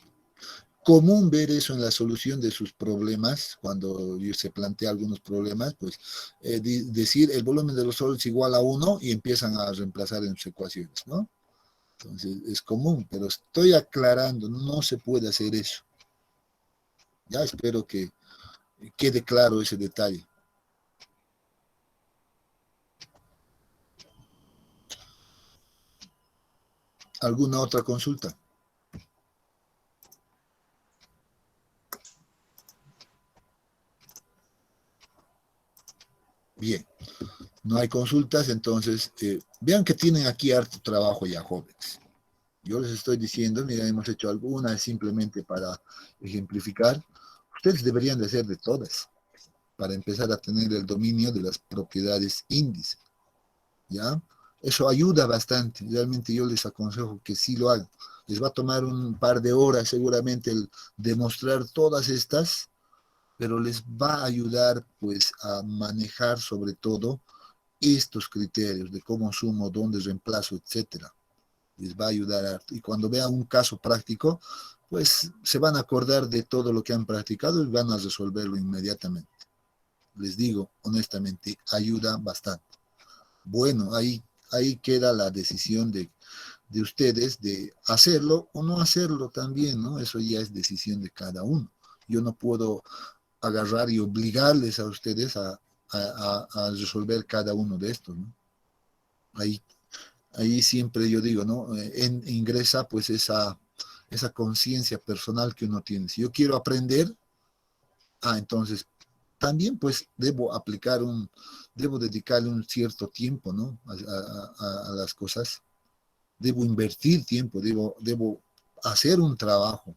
común ver eso en la solución de sus problemas, cuando se plantea algunos problemas, pues decir el volumen de los sólidos es igual a 1 y empiezan a reemplazar en sus ecuaciones, ¿no? Entonces es común, pero estoy aclarando, no se puede hacer eso. Ya espero que quede claro ese detalle. ¿Alguna otra consulta? Bien, no hay consultas, entonces vean que tienen aquí harto trabajo ya, jóvenes. Yo les estoy diciendo, mira, hemos hecho algunas simplemente para ejemplificar. Ustedes deberían de hacer de todas, para empezar a tener el dominio de las propiedades índice, ¿ya? Eso ayuda bastante, realmente yo les aconsejo que sí lo hagan. Les va a tomar un par de horas seguramente el demostrar todas estas, pero les va a ayudar pues a manejar sobre todo estos criterios de cómo sumo, dónde reemplazo, etcétera. Les va a ayudar harto. Y cuando vean un caso práctico, pues se van a acordar de todo lo que han practicado y van a resolverlo inmediatamente. Les digo honestamente, ayuda bastante. Bueno, ahí queda la decisión de ustedes de hacerlo o no hacerlo también, ¿no? Eso ya es decisión de cada uno. Yo no puedo agarrar y obligarles a ustedes a resolver cada uno de estos, ¿no? Ahí siempre yo digo, ¿no? Ingresa pues esa conciencia personal que uno tiene. Si yo quiero aprender, entonces también pues debo dedicarle un cierto tiempo, ¿no? A las cosas. Debo invertir tiempo, debo hacer un trabajo.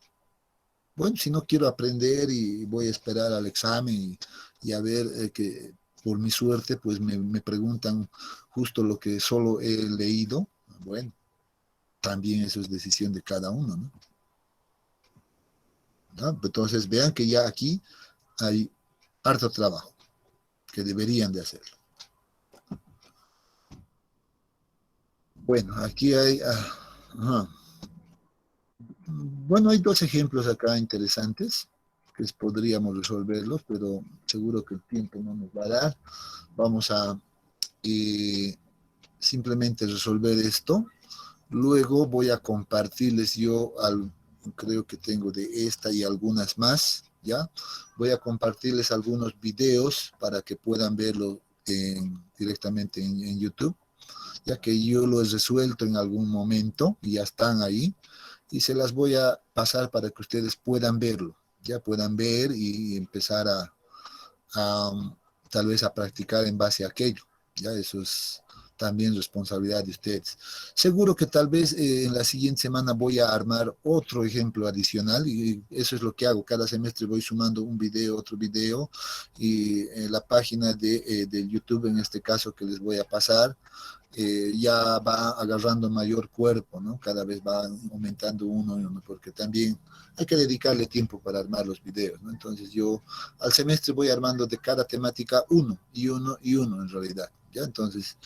Bueno, si no quiero aprender y voy a esperar al examen y a ver que por mi suerte pues me preguntan justo lo que solo he leído, bueno, también eso es decisión de cada uno, ¿no? ¿No? Entonces vean que ya aquí hay harto trabajo que deberían de hacerlo. Bueno, aquí hay... Bueno, hay dos ejemplos acá interesantes que podríamos resolverlos, pero seguro que el tiempo no nos va a dar. Vamos a simplemente resolver esto. Luego voy a compartirles creo que tengo de esta y algunas más, ¿ya? Voy a compartirles algunos videos para que puedan verlo directamente en YouTube, ya que yo lo he resuelto en algún momento y ya están ahí, y se las voy a pasar para que ustedes puedan verlo, ya puedan ver y empezar a tal vez a practicar en base a aquello, ya eso es también responsabilidad de ustedes. Seguro que tal vez en la siguiente semana voy a armar otro ejemplo adicional y eso es lo que hago. Cada semestre voy sumando un video, otro video y la página de YouTube en este caso que les voy a pasar ya va agarrando mayor cuerpo, ¿no? Cada vez va aumentando uno y uno, porque también hay que dedicarle tiempo para armar los videos, ¿no? Entonces yo al semestre voy armando de cada temática uno y uno y uno en realidad, ¿ya? Entonces,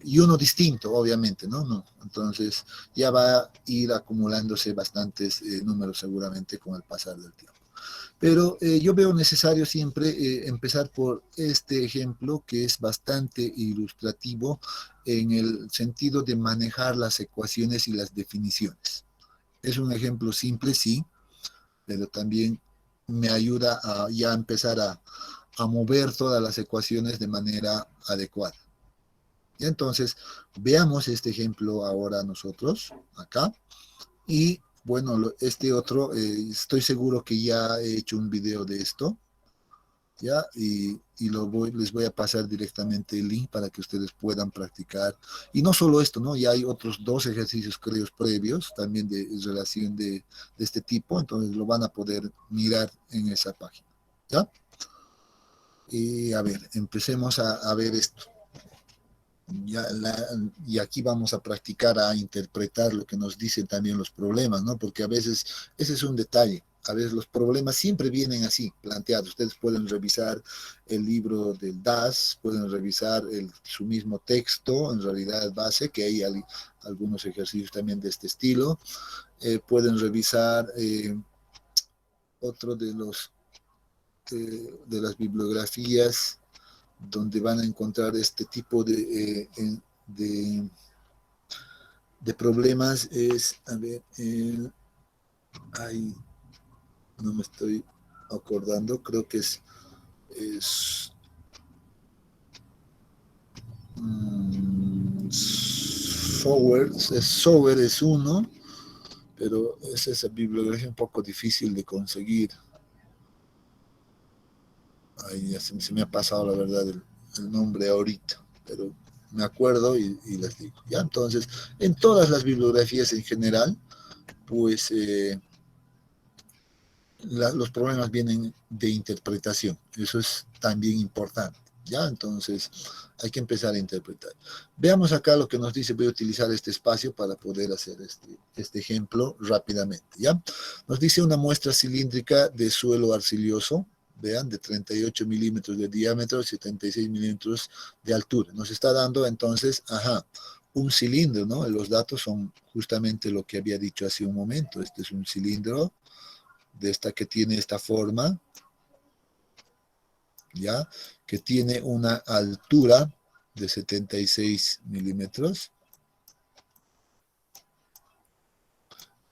y uno distinto, obviamente, ¿no? No. Entonces ya va a ir acumulándose bastantes números seguramente con el pasar del tiempo. Pero yo veo necesario siempre empezar por este ejemplo que es bastante ilustrativo en el sentido de manejar las ecuaciones y las definiciones. Es un ejemplo simple, sí, pero también me ayuda a ya empezar a mover todas las ecuaciones de manera adecuada. Y entonces, veamos este ejemplo ahora nosotros, acá, y bueno, este otro, estoy seguro que ya he hecho un video de esto, ¿ya? Y les voy a pasar directamente el link para que ustedes puedan practicar. Y no solo esto, ¿no? Ya hay otros 2 ejercicios, creo, previos, también de relación de este tipo, entonces lo van a poder mirar en esa página, ¿ya? Y a ver, empecemos a ver esto. Y aquí vamos a practicar a interpretar lo que nos dicen también los problemas, ¿no? Porque a veces ese es un detalle. A veces los problemas siempre vienen así, planteados. Ustedes pueden revisar el libro del DAS, pueden revisar su mismo texto, en realidad base, que hay algunos ejercicios también de este estilo. Pueden revisar otro de las bibliografías donde van a encontrar este tipo de problemas es, a ver, no me estoy acordando, creo que es Sower es uno, pero es esa bibliografía un poco difícil de conseguir. Ay, ya se me ha pasado la verdad el nombre ahorita, pero me acuerdo y les digo. Ya, entonces, en todas las bibliografías en general, pues los problemas vienen de interpretación. Eso es también importante. ¿Ya? Entonces, hay que empezar a interpretar. Veamos acá lo que nos dice. Voy a utilizar este espacio para poder hacer este ejemplo rápidamente. ¿Ya? Nos dice una muestra cilíndrica de suelo arcilloso, vean, de 38 milímetros de diámetro, 76 milímetros de altura. Nos está dando entonces, un cilindro, ¿no? Los datos son justamente lo que había dicho hace un momento. Este es un cilindro de esta que tiene esta forma, ¿ya? Que tiene una altura de 76 milímetros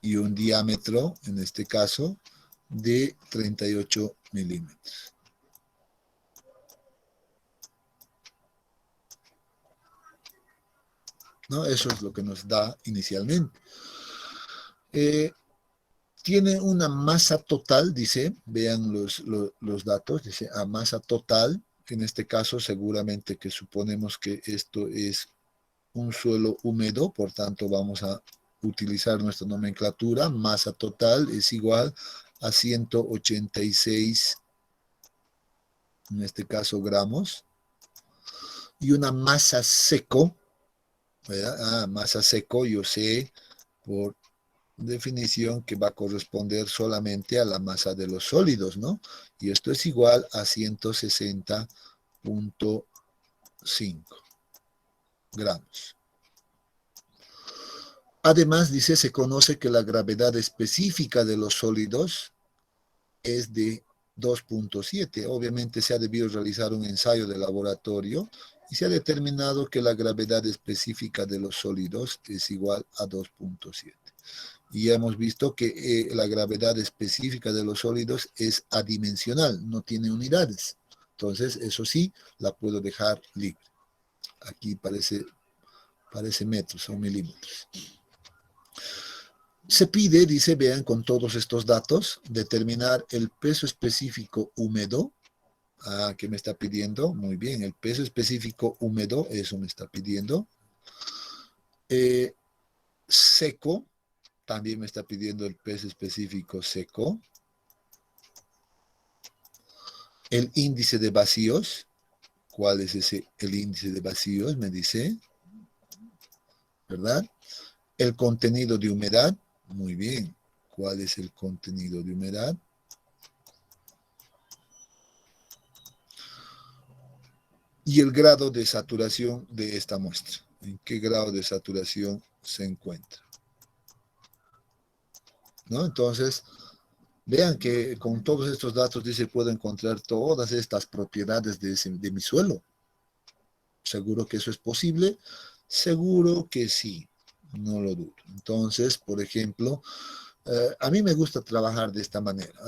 y un diámetro, en este caso, de 38 milímetros. ¿No? Eso es lo que nos da inicialmente. Tiene una masa total, dice, vean los datos, dice a masa total, en este caso seguramente que suponemos que esto es un suelo húmedo, por tanto vamos a utilizar nuestra nomenclatura, masa total es igual a 186, en este caso gramos, y una masa seco, ¿verdad? Masa seco yo sé por definición que va a corresponder solamente a la masa de los sólidos, ¿no? Y esto es igual a 160.5 gramos. Además, dice, se conoce que la gravedad específica de los sólidos es de 2.7. Obviamente se ha debido realizar un ensayo de laboratorio y se ha determinado que la gravedad específica de los sólidos es igual a 2.7. Y hemos visto que la gravedad específica de los sólidos es adimensional, no tiene unidades. Entonces, eso sí, la puedo dejar libre. Aquí parece metros o milímetros. Se pide, dice, vean con todos estos datos, determinar el peso específico húmedo Ah, ¿qué me está pidiendo? Muy bien, el peso específico húmedo, eso me está pidiendo. Seco, también me está pidiendo el peso específico seco. El índice de vacíos, ¿cuál es el índice de vacíos? Me dice, ¿verdad? El contenido de humedad, muy bien. ¿Cuál es el contenido de humedad? Y el grado de saturación de esta muestra. ¿En qué grado de saturación se encuentra? ¿No? Entonces, vean que con todos estos datos dice, puedo encontrar todas estas propiedades de mi suelo. ¿Seguro que eso es posible? Seguro que sí, no lo dudo. Entonces, por ejemplo, a mí me gusta trabajar de esta manera.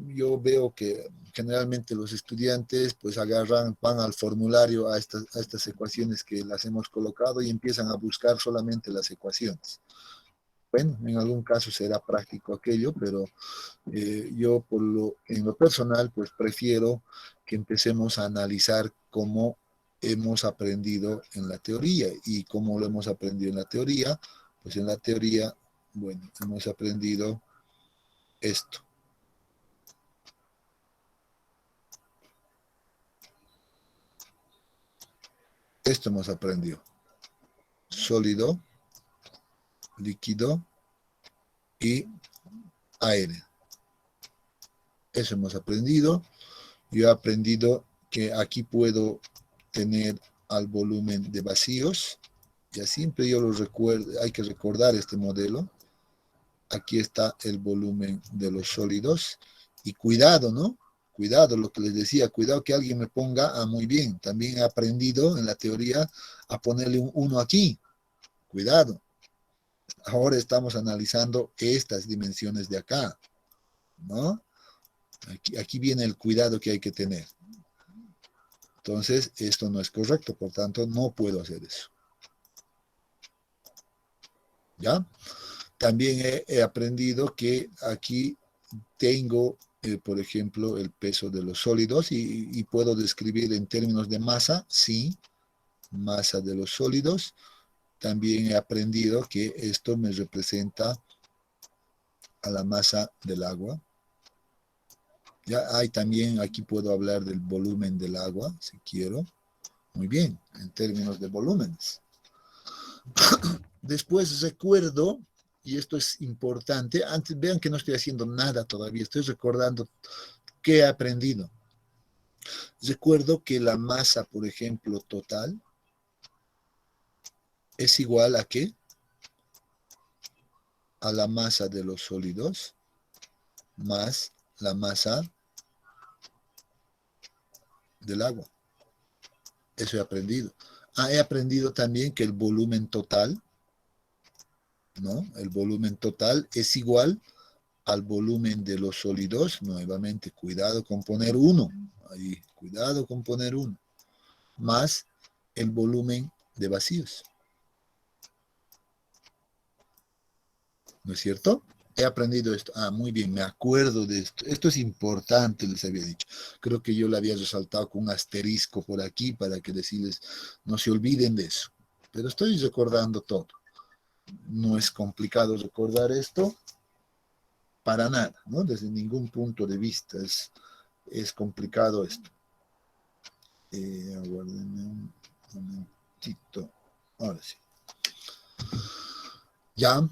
Yo veo que generalmente los estudiantes pues van al formulario a estas ecuaciones que las hemos colocado y empiezan a buscar solamente las ecuaciones. Bueno, en algún caso será práctico aquello, pero yo en lo personal pues prefiero que empecemos a analizar cómo hemos aprendido en la teoría y cómo lo hemos aprendido en la teoría, pues en la teoría, bueno, hemos aprendido esto. Esto hemos aprendido. Sólido, líquido y aire. Eso hemos aprendido. Yo he aprendido que aquí puedo tener al volumen de vacíos. Ya siempre yo lo recuerdo, hay que recordar este modelo. Aquí está el volumen de los sólidos. Y cuidado, ¿no? Cuidado, lo que les decía, cuidado que alguien me ponga, muy bien, también he aprendido en la teoría a ponerle un 1 aquí. Cuidado. Ahora estamos analizando estas dimensiones de acá, ¿no? Aquí viene el cuidado que hay que tener. Entonces, esto no es correcto, por tanto, no puedo hacer eso. ¿Ya? También he aprendido que aquí tengo, por ejemplo, el peso de los sólidos y puedo describir en términos de masa, sí, masa de los sólidos. También he aprendido que esto me representa a la masa del agua. Ya hay también, aquí puedo hablar del volumen del agua, si quiero. Muy bien, en términos de volúmenes. Después recuerdo, y esto es importante, antes vean que no estoy haciendo nada todavía, estoy recordando qué he aprendido. Recuerdo que la masa, por ejemplo, total, es igual a ¿qué? A la masa de los sólidos más la masa del agua. Eso he aprendido. He aprendido también que el volumen total, ¿no? El volumen total es igual al volumen de los sólidos. Nuevamente, cuidado con poner 1. Ahí, cuidado con poner 1. Más el volumen de vacíos. ¿No es cierto? He aprendido esto. Muy bien, me acuerdo de esto. Esto es importante, les había dicho. Creo que yo le había resaltado con un asterisco por aquí para que decirles, no se olviden de eso. Pero estoy recordando todo. No es complicado recordar esto para nada, ¿no? Desde ningún punto de vista es complicado esto. Aguárdenme un momentito. Ahora sí. Ya.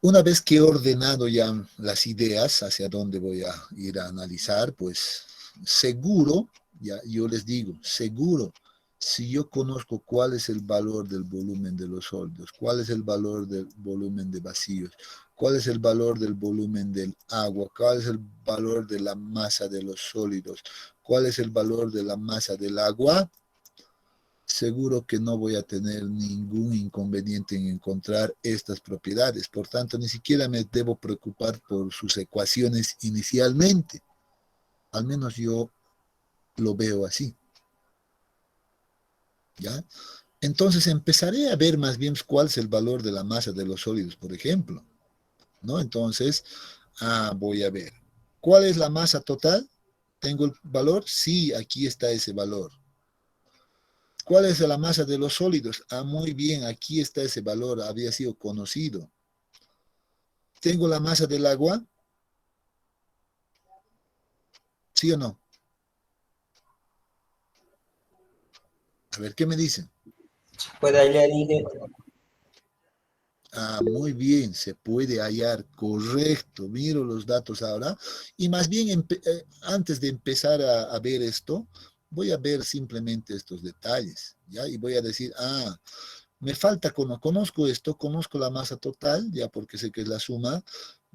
Una vez que he ordenado ya las ideas hacia dónde voy a ir a analizar, pues seguro, ya yo les digo, seguro, si yo conozco cuál es el valor del volumen de los sólidos, cuál es el valor del volumen de vacíos, cuál es el valor del volumen del agua, cuál es el valor de la masa de los sólidos, cuál es el valor de la masa del agua, seguro que no voy a tener ningún inconveniente en encontrar estas propiedades. Por tanto, ni siquiera me debo preocupar por sus ecuaciones inicialmente. Al menos yo lo veo así. ¿Ya? Entonces empezaré a ver más bien cuál es el valor de la masa de los sólidos, por ejemplo. ¿No? Entonces, voy a ver. ¿Cuál es la masa total? ¿Tengo el valor? Sí, aquí está ese valor. ¿Cuál es la masa de los sólidos? Ah, muy bien, aquí está ese valor, había sido conocido. ¿Tengo la masa del agua? ¿Sí o no? A ver, ¿qué me dicen? Puede hallar INE. Ah, muy bien, se puede hallar, correcto. Miro los datos ahora. Y más bien, antes de empezar a ver esto, voy a ver simplemente estos detalles, ¿ya? Y voy a decir, me falta, conozco esto, conozco la masa total, ya porque sé que es la suma,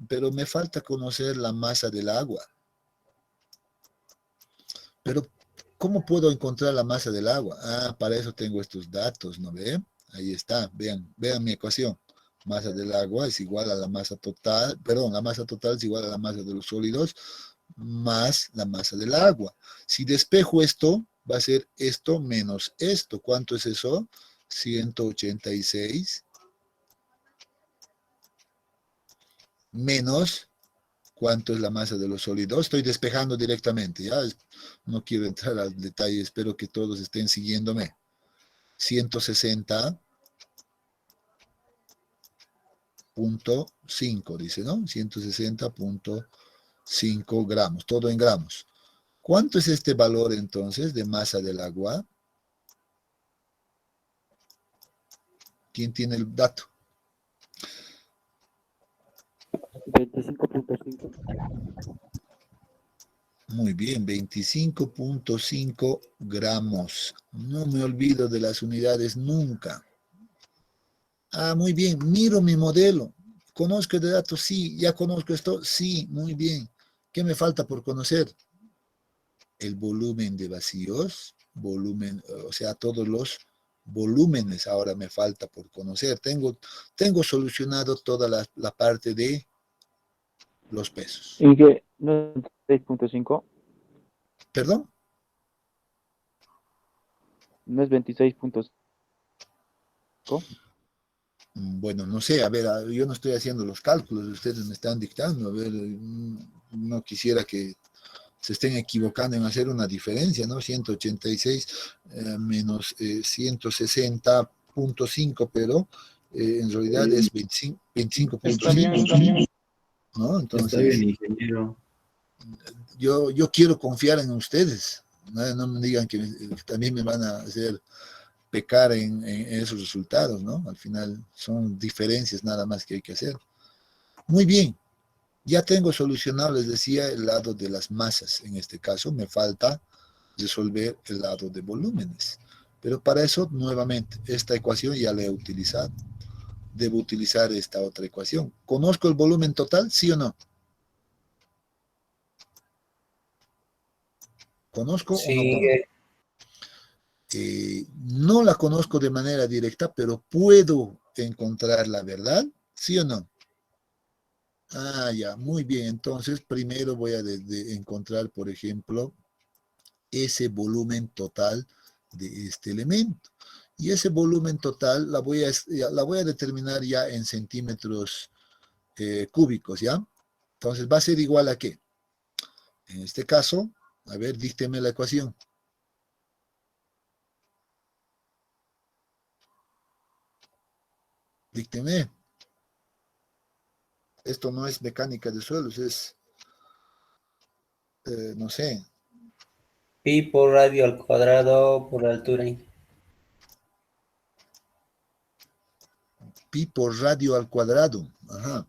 pero me falta conocer la masa del agua. Pero, ¿cómo puedo encontrar la masa del agua? Para eso tengo estos datos, ¿no ve? Ahí está, vean mi ecuación. Masa del agua es igual a la masa total, perdón, la masa total es igual a la masa de los sólidos más la masa del agua. Si despejo esto, va a ser esto menos esto. ¿Cuánto es eso? 186 menos, ¿cuánto es la masa de los sólidos? Estoy despejando directamente, ¿ya? No quiero entrar al detalle, espero que todos estén siguiéndome. 160.5, dice, ¿no? 160.5 gramos, todo en gramos. ¿Cuánto es este valor entonces de masa del agua? ¿Quién tiene el dato? 25.5. Muy bien, 25.5 gramos. No me olvido de las unidades nunca. Muy bien, miro mi modelo. ¿Conozco de datos? Sí. ¿Ya conozco esto? Sí, muy bien. ¿Qué me falta por conocer? El volumen de vacíos, o sea, todos los volúmenes ahora me falta por conocer. Tengo solucionado toda la parte de los pesos. ¿Y que no es 6.5? ¿Perdón? ¿No es 26.5? Bueno, no sé, a ver, yo no estoy haciendo los cálculos, ustedes me están dictando, a ver, no quisiera que se estén equivocando en hacer una diferencia, ¿no? 186 menos 160.5, pero en realidad es Está bien, 25.5, ¿no? está bien, Entonces, ingeniero. yo quiero confiar en ustedes, no me digan que también me van a hacer pecar en esos resultados, ¿no? Al final son diferencias nada más que hay que hacer. Muy bien, ya tengo solucionado, les decía, el lado de las masas. En este caso me falta resolver el lado de volúmenes. Pero para eso, nuevamente, esta ecuación ya la he utilizado. Debo utilizar esta otra ecuación. ¿Conozco el volumen total? ¿Sí o no? ¿Conozco o no conozco? Sigue. No la conozco de manera directa, pero puedo encontrar la verdad, ¿sí o no? Ya, muy bien. Entonces, primero voy a encontrar, por ejemplo, ese volumen total de este elemento. Y ese volumen total la voy a determinar ya en centímetros cúbicos, ¿ya? Entonces, ¿va a ser igual a qué? En este caso, a ver, dícteme la ecuación. Dícteme. Esto no es mecánica de suelos, es, no sé, Pi por radio al cuadrado por altura. pi por radio al cuadrado. Ajá.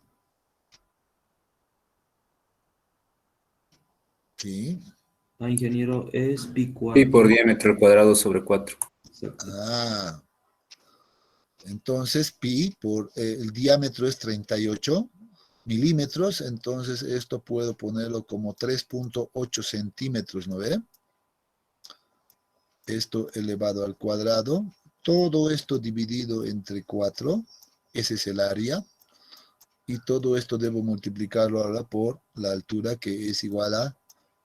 Sí. Ingeniero, es pi Pi por cuarto. diámetro al cuadrado sobre 4. Exacto. Ah, entonces pi por el diámetro es 38 milímetros, entonces esto puedo ponerlo como 3.8 centímetros, ¿no ve? Esto elevado al cuadrado, todo esto dividido entre 4, ese es el área, y todo esto debo multiplicarlo ahora por la altura que es igual a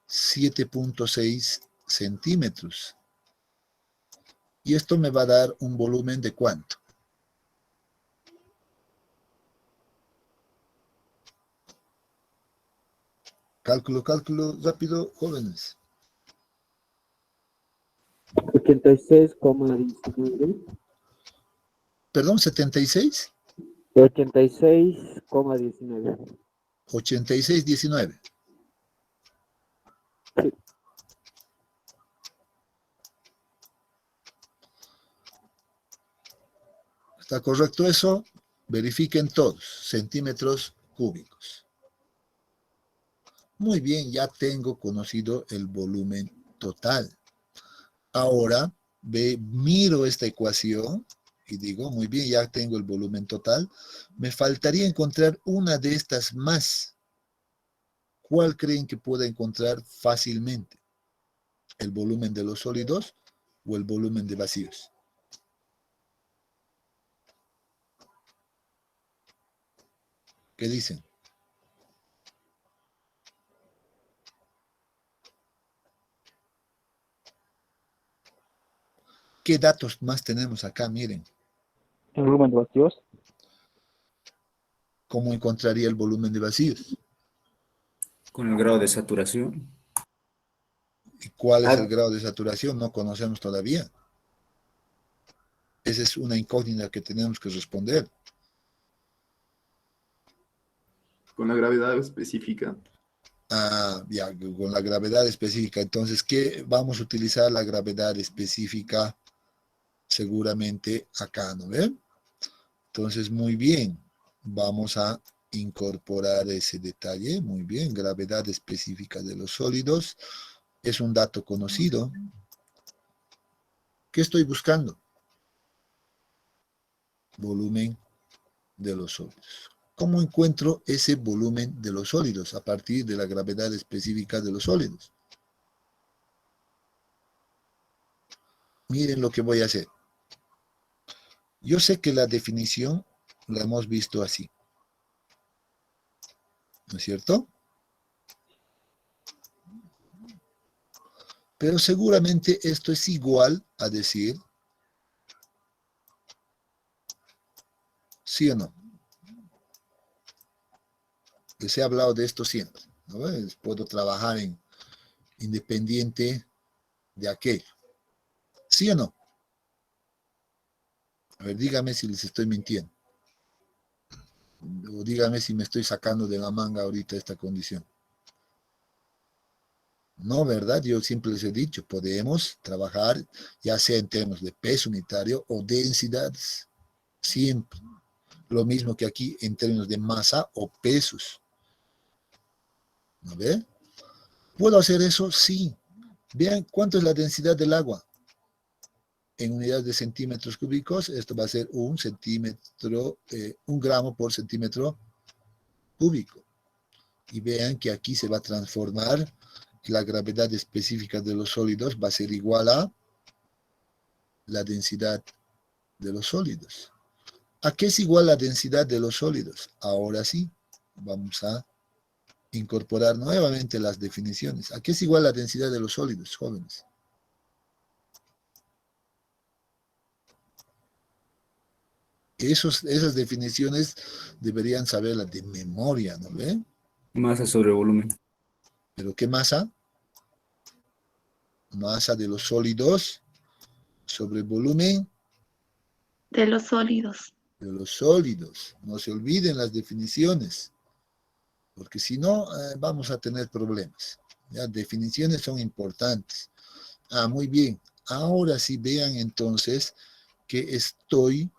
7.6 centímetros. Y esto me va a dar un volumen de ¿cuánto? Cálculo rápido, jóvenes. 86,19. Perdón, 76, 86,19. 86, 19. Sí. ¿Está correcto eso? Verifiquen todos, centímetros cúbicos. Muy bien, ya tengo conocido el volumen total. Ahora miro esta ecuación y digo, muy bien, ya tengo el volumen total. Me faltaría encontrar una de estas más. ¿Cuál creen que pueda encontrar fácilmente? ¿El volumen de los sólidos o el volumen de vacíos? ¿Qué dicen? ¿Qué datos más tenemos acá? Miren, El volumen de vacíos. ¿cómo encontraría el volumen de vacíos? Con el grado de saturación. ¿Y cuál es el Ah, grado de saturación? No conocemos todavía. Esa es una incógnita que tenemos que responder. Con la gravedad específica. Ah, ya, con la gravedad específica. Entonces, ¿qué vamos a utilizar la gravedad específica? Seguramente acá, ¿no ven? Entonces, muy bien. Vamos a incorporar ese detalle. Muy bien. Gravedad específica de los sólidos. Es un dato conocido. ¿Qué estoy buscando? Volumen de los sólidos. ¿Cómo encuentro ese volumen de los sólidos a partir de la gravedad específica de los sólidos? Miren lo que voy a hacer. Yo sé que la definición la hemos visto así. ¿No es cierto? Pero seguramente esto es igual a decir sí o no. Que se ha hablado de esto siempre, ¿no? Puedo trabajar en independiente de aquello. ¿Sí o no? A ver, dígame si les estoy mintiendo. O dígame si me estoy sacando de la manga ahorita esta condición. No, ¿verdad? Yo siempre les he dicho, podemos trabajar ya sea en términos de peso unitario o densidades. Siempre. Lo mismo que aquí en términos de masa o pesos. ¿No ve? ¿Puedo hacer eso? Sí. Vean cuánto es la densidad del agua. En unidades de centímetros cúbicos, esto va a ser un gramo por centímetro cúbico. Y vean que aquí se va a transformar, la gravedad específica de los sólidos va a ser igual a la densidad de los sólidos. ¿A qué es igual la densidad de los sólidos? Ahora sí, vamos a incorporar nuevamente las definiciones. ¿A qué es igual la densidad de los sólidos, jóvenes? Esas definiciones deberían saberlas de memoria, ¿no ven? Masa sobre volumen. ¿Pero qué masa? Masa de los sólidos sobre volumen De los sólidos. de los sólidos. No se olviden las definiciones, porque si no, vamos a tener problemas. Las definiciones son importantes. Ah, muy bien. Ahora sí vean entonces que estoy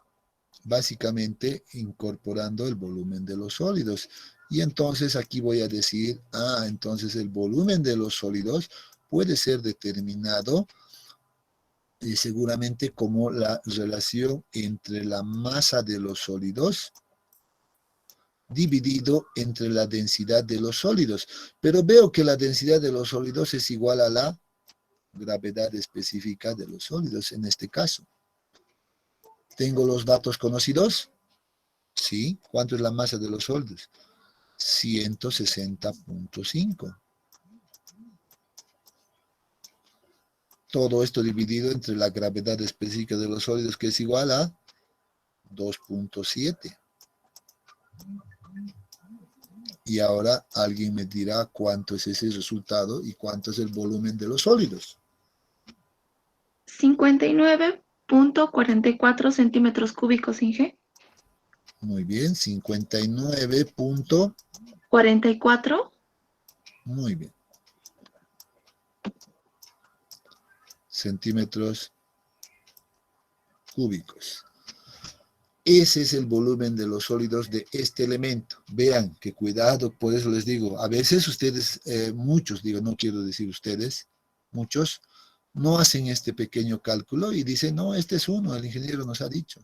básicamente incorporando el volumen de los sólidos. Y entonces aquí voy a decir, entonces el volumen de los sólidos puede ser determinado seguramente como la relación entre la masa de los sólidos dividido entre la densidad de los sólidos. Pero veo que la densidad de los sólidos es igual a la gravedad específica de los sólidos en este caso. ¿Tengo los datos conocidos? Sí. ¿Cuánto es la masa de los sólidos? 160.5. Todo esto dividido entre la gravedad específica de los sólidos, que es igual a 2.7. Y ahora alguien me dirá cuánto es ese resultado y cuánto es el volumen de los sólidos. 59.44 centímetros cúbicos, Inge. Muy bien, 59 punto, 44. muy bien. Centímetros cúbicos. Ese es el volumen de los sólidos de este elemento. Vean que cuidado, por eso les digo, a veces ustedes, muchos, digo, no quiero decir ustedes, muchos, no hacen este pequeño cálculo y dicen, no, este es 1, el ingeniero nos ha dicho.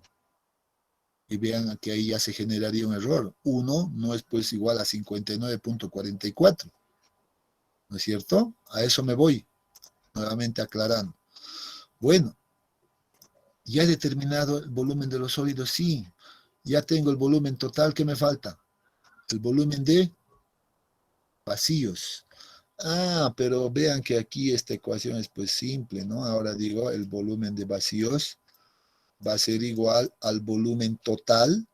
Y vean que ahí ya se generaría un error. 1 no es pues igual a 59.44. ¿No es cierto? A eso me voy, nuevamente aclarando. Bueno, ya he determinado el volumen de los sólidos, sí. Ya tengo el volumen total, ¿qué me falta? El volumen de vacíos. Ah, pero vean que aquí esta ecuación es pues simple, ¿no? Ahora digo, el volumen de vacíos va a ser igual al volumen total,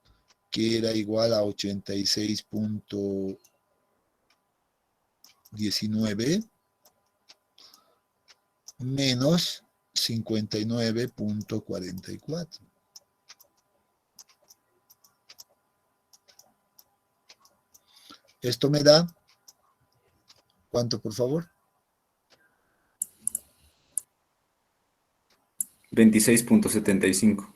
que era igual a 86.19 menos 59.44. Esto me da, ¿cuánto por favor? 26.75.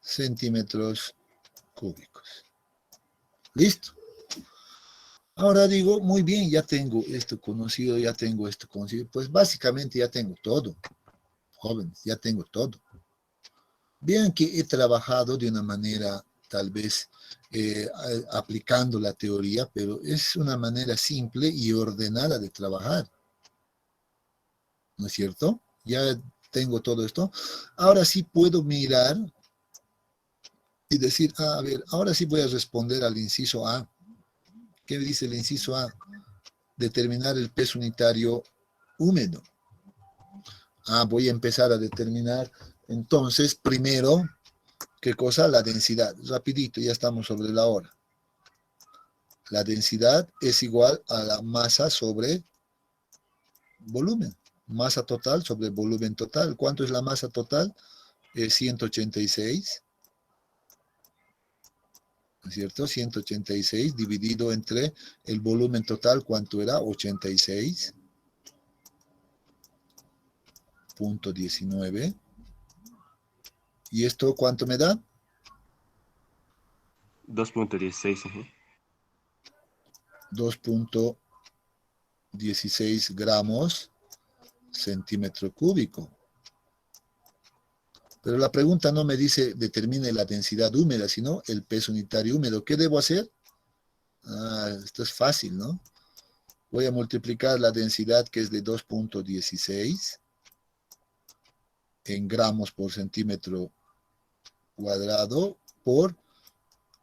Centímetros cúbicos. Listo. Ahora digo, muy bien, ya tengo esto conocido, ya tengo esto conocido. Pues básicamente ya tengo todo. Jóvenes, ya tengo todo. Vean que he trabajado de una manera, tal vez, aplicando la teoría, pero es una manera simple y ordenada de trabajar. ¿No es cierto? Ya tengo todo esto. Ahora sí puedo mirar y decir, a ver, ahora sí voy a responder al inciso A. ¿Qué dice el inciso A? Determinar el peso unitario húmedo. Voy a empezar a determinar, entonces, primero, ¿qué cosa? La densidad. Rapidito, ya estamos sobre la hora. La densidad es igual a la masa sobre volumen. Masa total sobre volumen total. ¿Cuánto es la masa total? 186. ¿No es cierto? 186 dividido entre el volumen total, ¿cuánto era? 86.19. ¿Y esto cuánto me da? 2.16. 2.16 gramos centímetro cúbico. Pero la pregunta no me dice determine la densidad húmeda, sino el peso unitario húmedo. ¿Qué debo hacer? Esto es fácil, ¿no? Voy a multiplicar la densidad, que es de 2.16 en gramos por centímetro cuadrado, por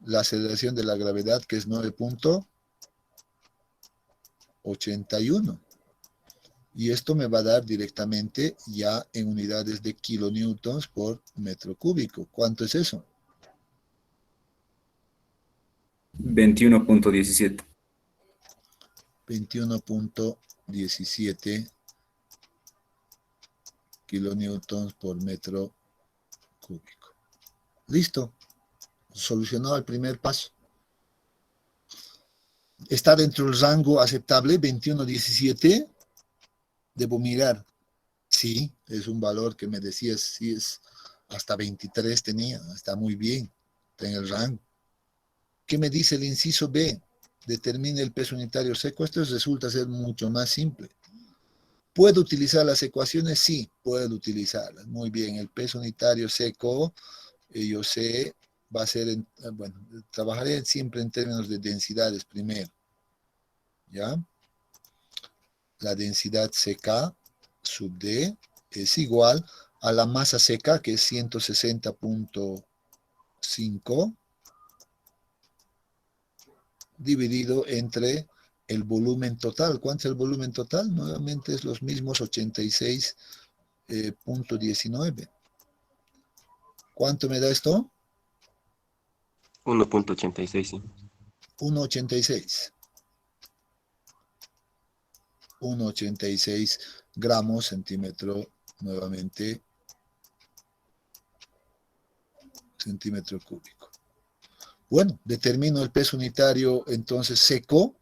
la aceleración de la gravedad, que es 9.81. Y esto me va a dar directamente ya en unidades de kilonewtons por metro cúbico. ¿Cuánto es eso? 21.17. 21.17 kilonewtons por metro cúbico. Listo. Solucionado el primer paso. ¿Está dentro del rango aceptable? 21.17. Debo mirar. Sí, es un valor que me decías, sí, es hasta 23 tenía. Está muy bien. Está en el rango. ¿Qué me dice el inciso B? Determine el peso unitario seco. Esto resulta ser mucho más simple. ¿Puedo utilizar las ecuaciones? Sí, puedo utilizarlas. Muy bien, el peso unitario seco, yo sé, va a ser, bueno, trabajaré siempre en términos de densidades primero. ¿Ya? La densidad seca sub D es igual a la masa seca, que es 160.5, dividido entre el volumen total. ¿Cuánto es el volumen total? Nuevamente es los mismos 86.19. ¿Cuánto me da esto? 1.86. 1.86. 1,86 gramos centímetro, nuevamente, centímetro cúbico. Bueno, determino el peso unitario entonces seco,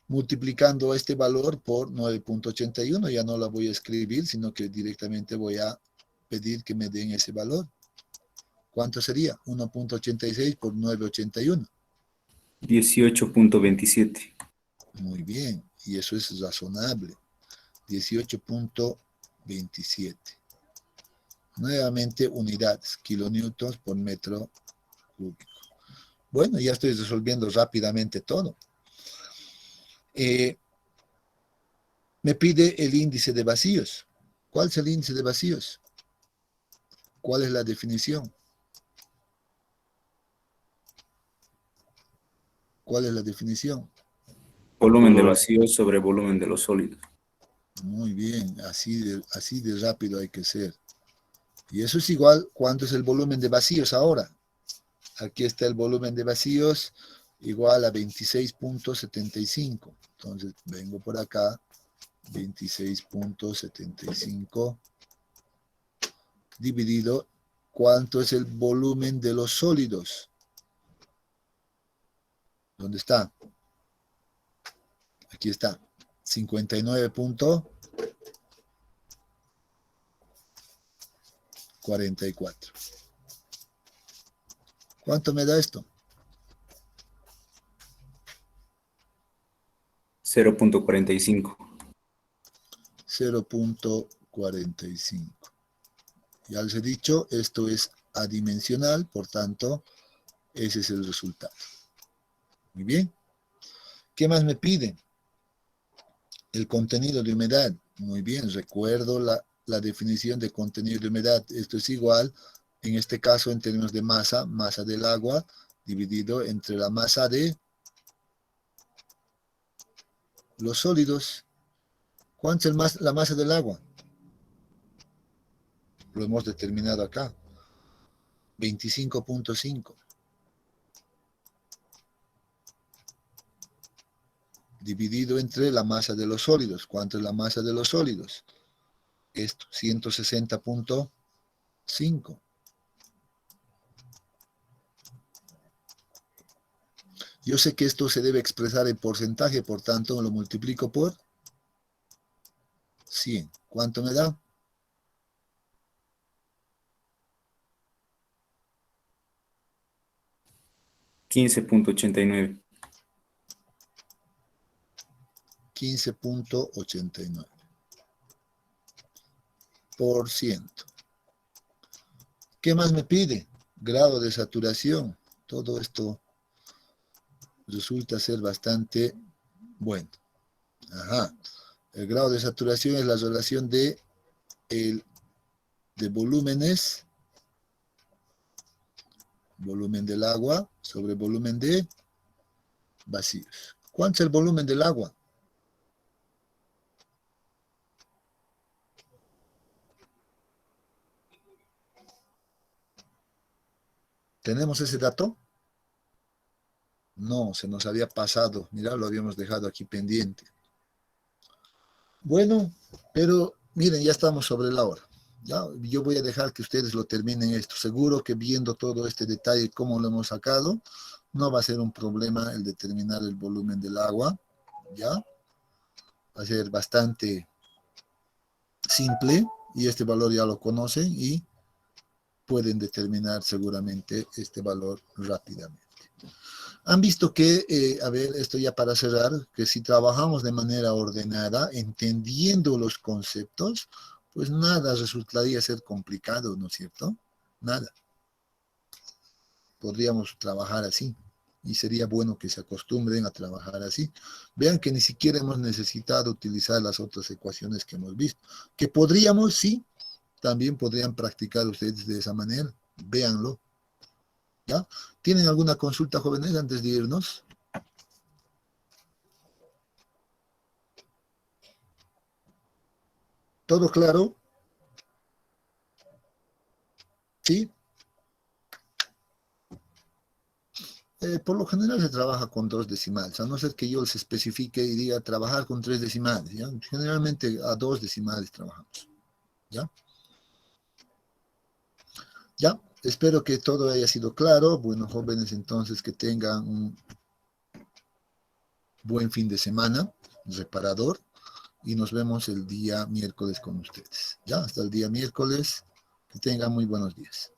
multiplicando este valor por 9,81. Ya no la voy a escribir, sino que directamente voy a pedir que me den ese valor. ¿Cuánto sería? 1,86 por 9,81. 18.27. Muy bien, y eso es razonable. 18,27. Nuevamente unidades, kilonewtons por metro cúbico. Bueno, ya estoy resolviendo rápidamente todo. Me pide el índice de vacíos. ¿Cuál es el índice de vacíos? ¿Cuál es la definición? ¿Cuál es la definición? Volumen de vacíos sobre volumen de los sólidos. Muy bien, así de rápido hay que ser. Y eso es igual, ¿cuánto es el volumen de vacíos ahora? Aquí está el volumen de vacíos igual a 26,75. Entonces vengo por acá, 26,75 dividido, ¿cuánto es el volumen de los sólidos? ¿Dónde está? Aquí está, 59,44. ¿Cuánto me da esto? 0.45. 0,45. Ya les he dicho, esto es adimensional, por tanto, ese es el resultado. Muy bien. ¿Qué más me piden? El contenido de humedad. Muy bien, recuerdo la definición de contenido de humedad. Esto es igual, en este caso, en términos de masa, masa del agua, dividido entre la masa de los sólidos. ¿Cuánto es la masa del agua? Lo hemos determinado acá. 25,5. Dividido entre la masa de los sólidos. ¿Cuánto es la masa de los sólidos? Esto, 160,5. Yo sé que esto se debe expresar en porcentaje, por tanto lo multiplico por 100. ¿Cuánto me da? 15.89. 15,89%. ¿Qué más me pide? Grado de saturación. Todo esto resulta ser bastante bueno. Ajá. El grado de saturación es la relación de volúmenes, volumen del agua sobre volumen de vacíos. ¿Cuánto es el volumen del agua? ¿Tenemos ese dato? No, se nos había pasado. Mira, lo habíamos dejado aquí pendiente. Bueno, pero miren, ya estamos sobre la hora. ¿Ya? Yo voy a dejar que ustedes lo terminen esto. Seguro que viendo todo este detalle, cómo lo hemos sacado, no va a ser un problema el determinar el volumen del agua. ¿Ya? Va a ser bastante simple y este valor ya lo conocen y pueden determinar seguramente este valor rápidamente. Han visto que, a ver, esto ya para cerrar, que si trabajamos de manera ordenada, entendiendo los conceptos, pues nada resultaría ser complicado, ¿no es cierto? Nada. Podríamos trabajar así. Y sería bueno que se acostumbren a trabajar así. Vean que ni siquiera hemos necesitado utilizar las otras ecuaciones que hemos visto. Que podríamos, sí, también podrían practicar ustedes de esa manera. Véanlo. ¿Ya? ¿Tienen alguna consulta, jóvenes, antes de irnos? ¿Todo claro? ¿Sí? por lo general se trabaja con 2 decimales, a no ser que yo les especifique y diga trabajar con 3 decimales, ¿ya? Generalmente a 2 decimales trabajamos, ¿ya? Ya, espero que todo haya sido claro. Bueno, jóvenes, entonces que tengan un buen fin de semana, reparador, y nos vemos el día miércoles con ustedes, ¿ya? Hasta el día miércoles, que tengan muy buenos días.